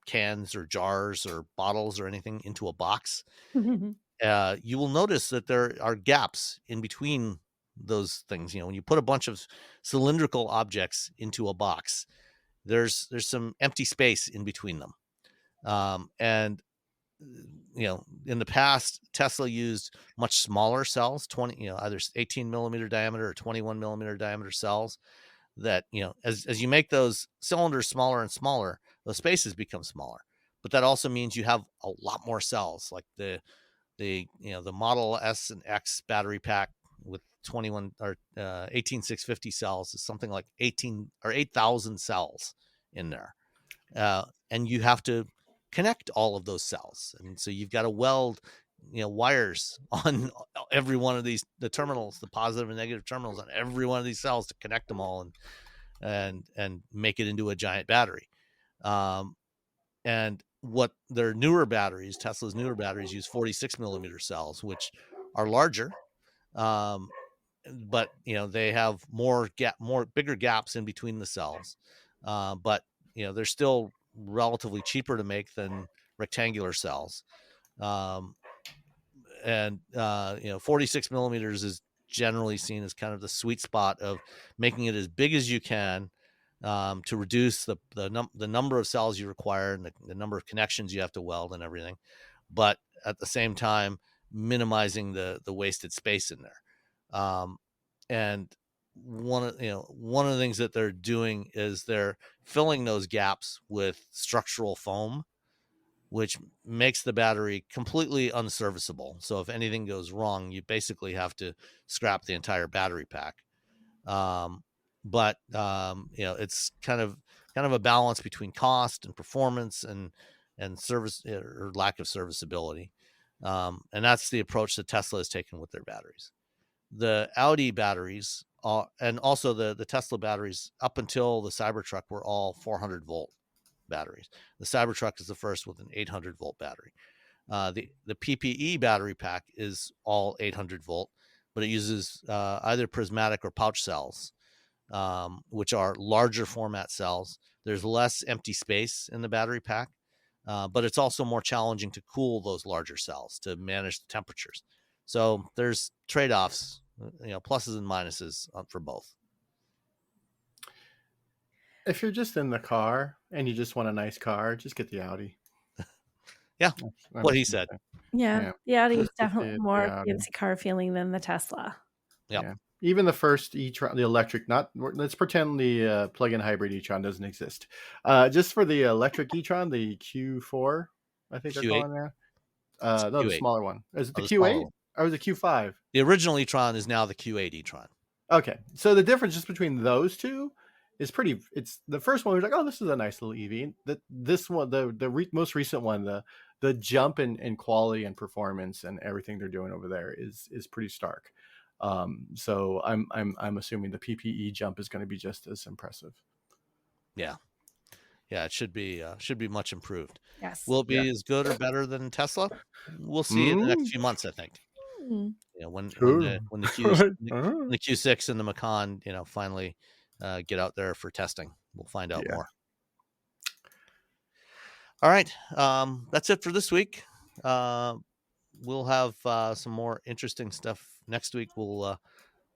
cans or jars or bottles or anything into a box, you will notice that there are gaps in between those things. When you put a bunch of cylindrical objects into a box, there's some empty space in between them. And in the past, Tesla used much smaller cells, either 18 millimeter diameter or 21 millimeter diameter cells. That as you make those cylinders smaller and smaller, those spaces become smaller. But that also means you have a lot more cells. Like the Model S and X battery pack with 21 or 18650 cells is something like 18 or 8,000 cells in there, and you have to connect all of those cells, and so you've got to weld wires on every one of the terminals, the positive and negative terminals on every one of these cells to connect them all and make it into a giant battery. And what their newer batteries, Tesla's newer batteries, use 46 millimeter cells, which are larger, but they have bigger gaps in between the cells, but they're still relatively cheaper to make than rectangular cells. And 46 millimeters is generally seen as kind of the sweet spot of making it as big as you can, to reduce the number of cells you require and the number of connections you have to weld and everything, but at the same time minimizing the wasted space in there. And one of the things that they're doing is they're filling those gaps with structural foam, which makes the battery completely unserviceable. So if anything goes wrong, you basically have to scrap the entire battery pack. But it's kind of a balance between cost and performance and service or lack of serviceability. And that's the approach that Tesla has taken with their batteries. The Audi batteries and also the Tesla batteries up until the Cybertruck were all 400 volt batteries. The Cybertruck is the first with an 800 volt battery. The PPE battery pack is all 800 volt, but it uses either prismatic or pouch cells, which are larger format cells. There's less empty space in the battery pack, but it's also more challenging to cool those larger cells to manage the temperatures. So there's trade-offs, pluses and minuses for both. If you're just in the car and you just want a nice car, just get the Audi. Yeah, I'm what he assuming said. that. Yeah, the Audi is Just the definitely more Audi. fancy car feeling than the Tesla. Yep. Yeah. Even the first e-tron, the electric, let's pretend the plug-in hybrid e-tron doesn't exist. Just for the electric e-tron, the Q4, I think they're Q8? calling that. No, the Q8. smaller one. Is it the the smaller Q8 one. or was it Q5? The original e-tron is now the Q8 e-tron. Okay, so the difference just between those two is pretty. It's the first one was like, oh, this is a nice little EV. This one, most recent one, the jump in quality and performance and everything they're doing over there is pretty stark. So I'm assuming the PPE jump is going to be just as impressive. Yeah, it should be much improved. Yes. Will it be as good or better than Tesla? We'll see in the next few months, I think. Hmm. When Sure. the Q6 and the Macan, finally get out there for testing, we'll find out more. All right, that's it for this week. We'll have some more interesting stuff next week. We'll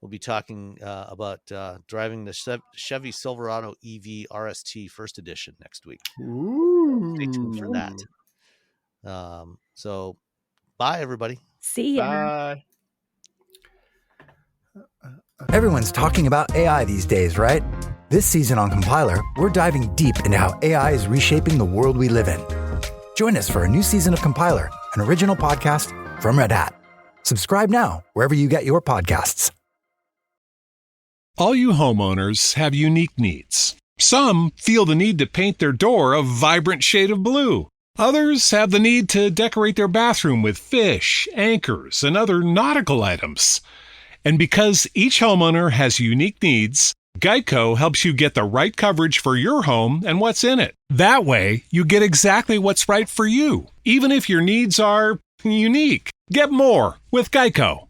be talking about driving the Chevy Silverado EV RST First Edition next week. Ooh. Stay tuned for that. So, bye, everybody. See ya. Bye. Everyone's talking about AI these days, right? This season on Compiler, we're diving deep into how AI is reshaping the world we live in. Join us for a new season of Compiler, an original podcast from Red Hat. Subscribe now wherever you get your podcasts. All you homeowners have unique needs. Some feel the need to paint their door a vibrant shade of blue. Others have the need to decorate their bathroom with fish, anchors, and other nautical items. And because each homeowner has unique needs, Geico helps you get the right coverage for your home and what's in it. That way, you get exactly what's right for you, even if your needs are unique. Get more with Geico.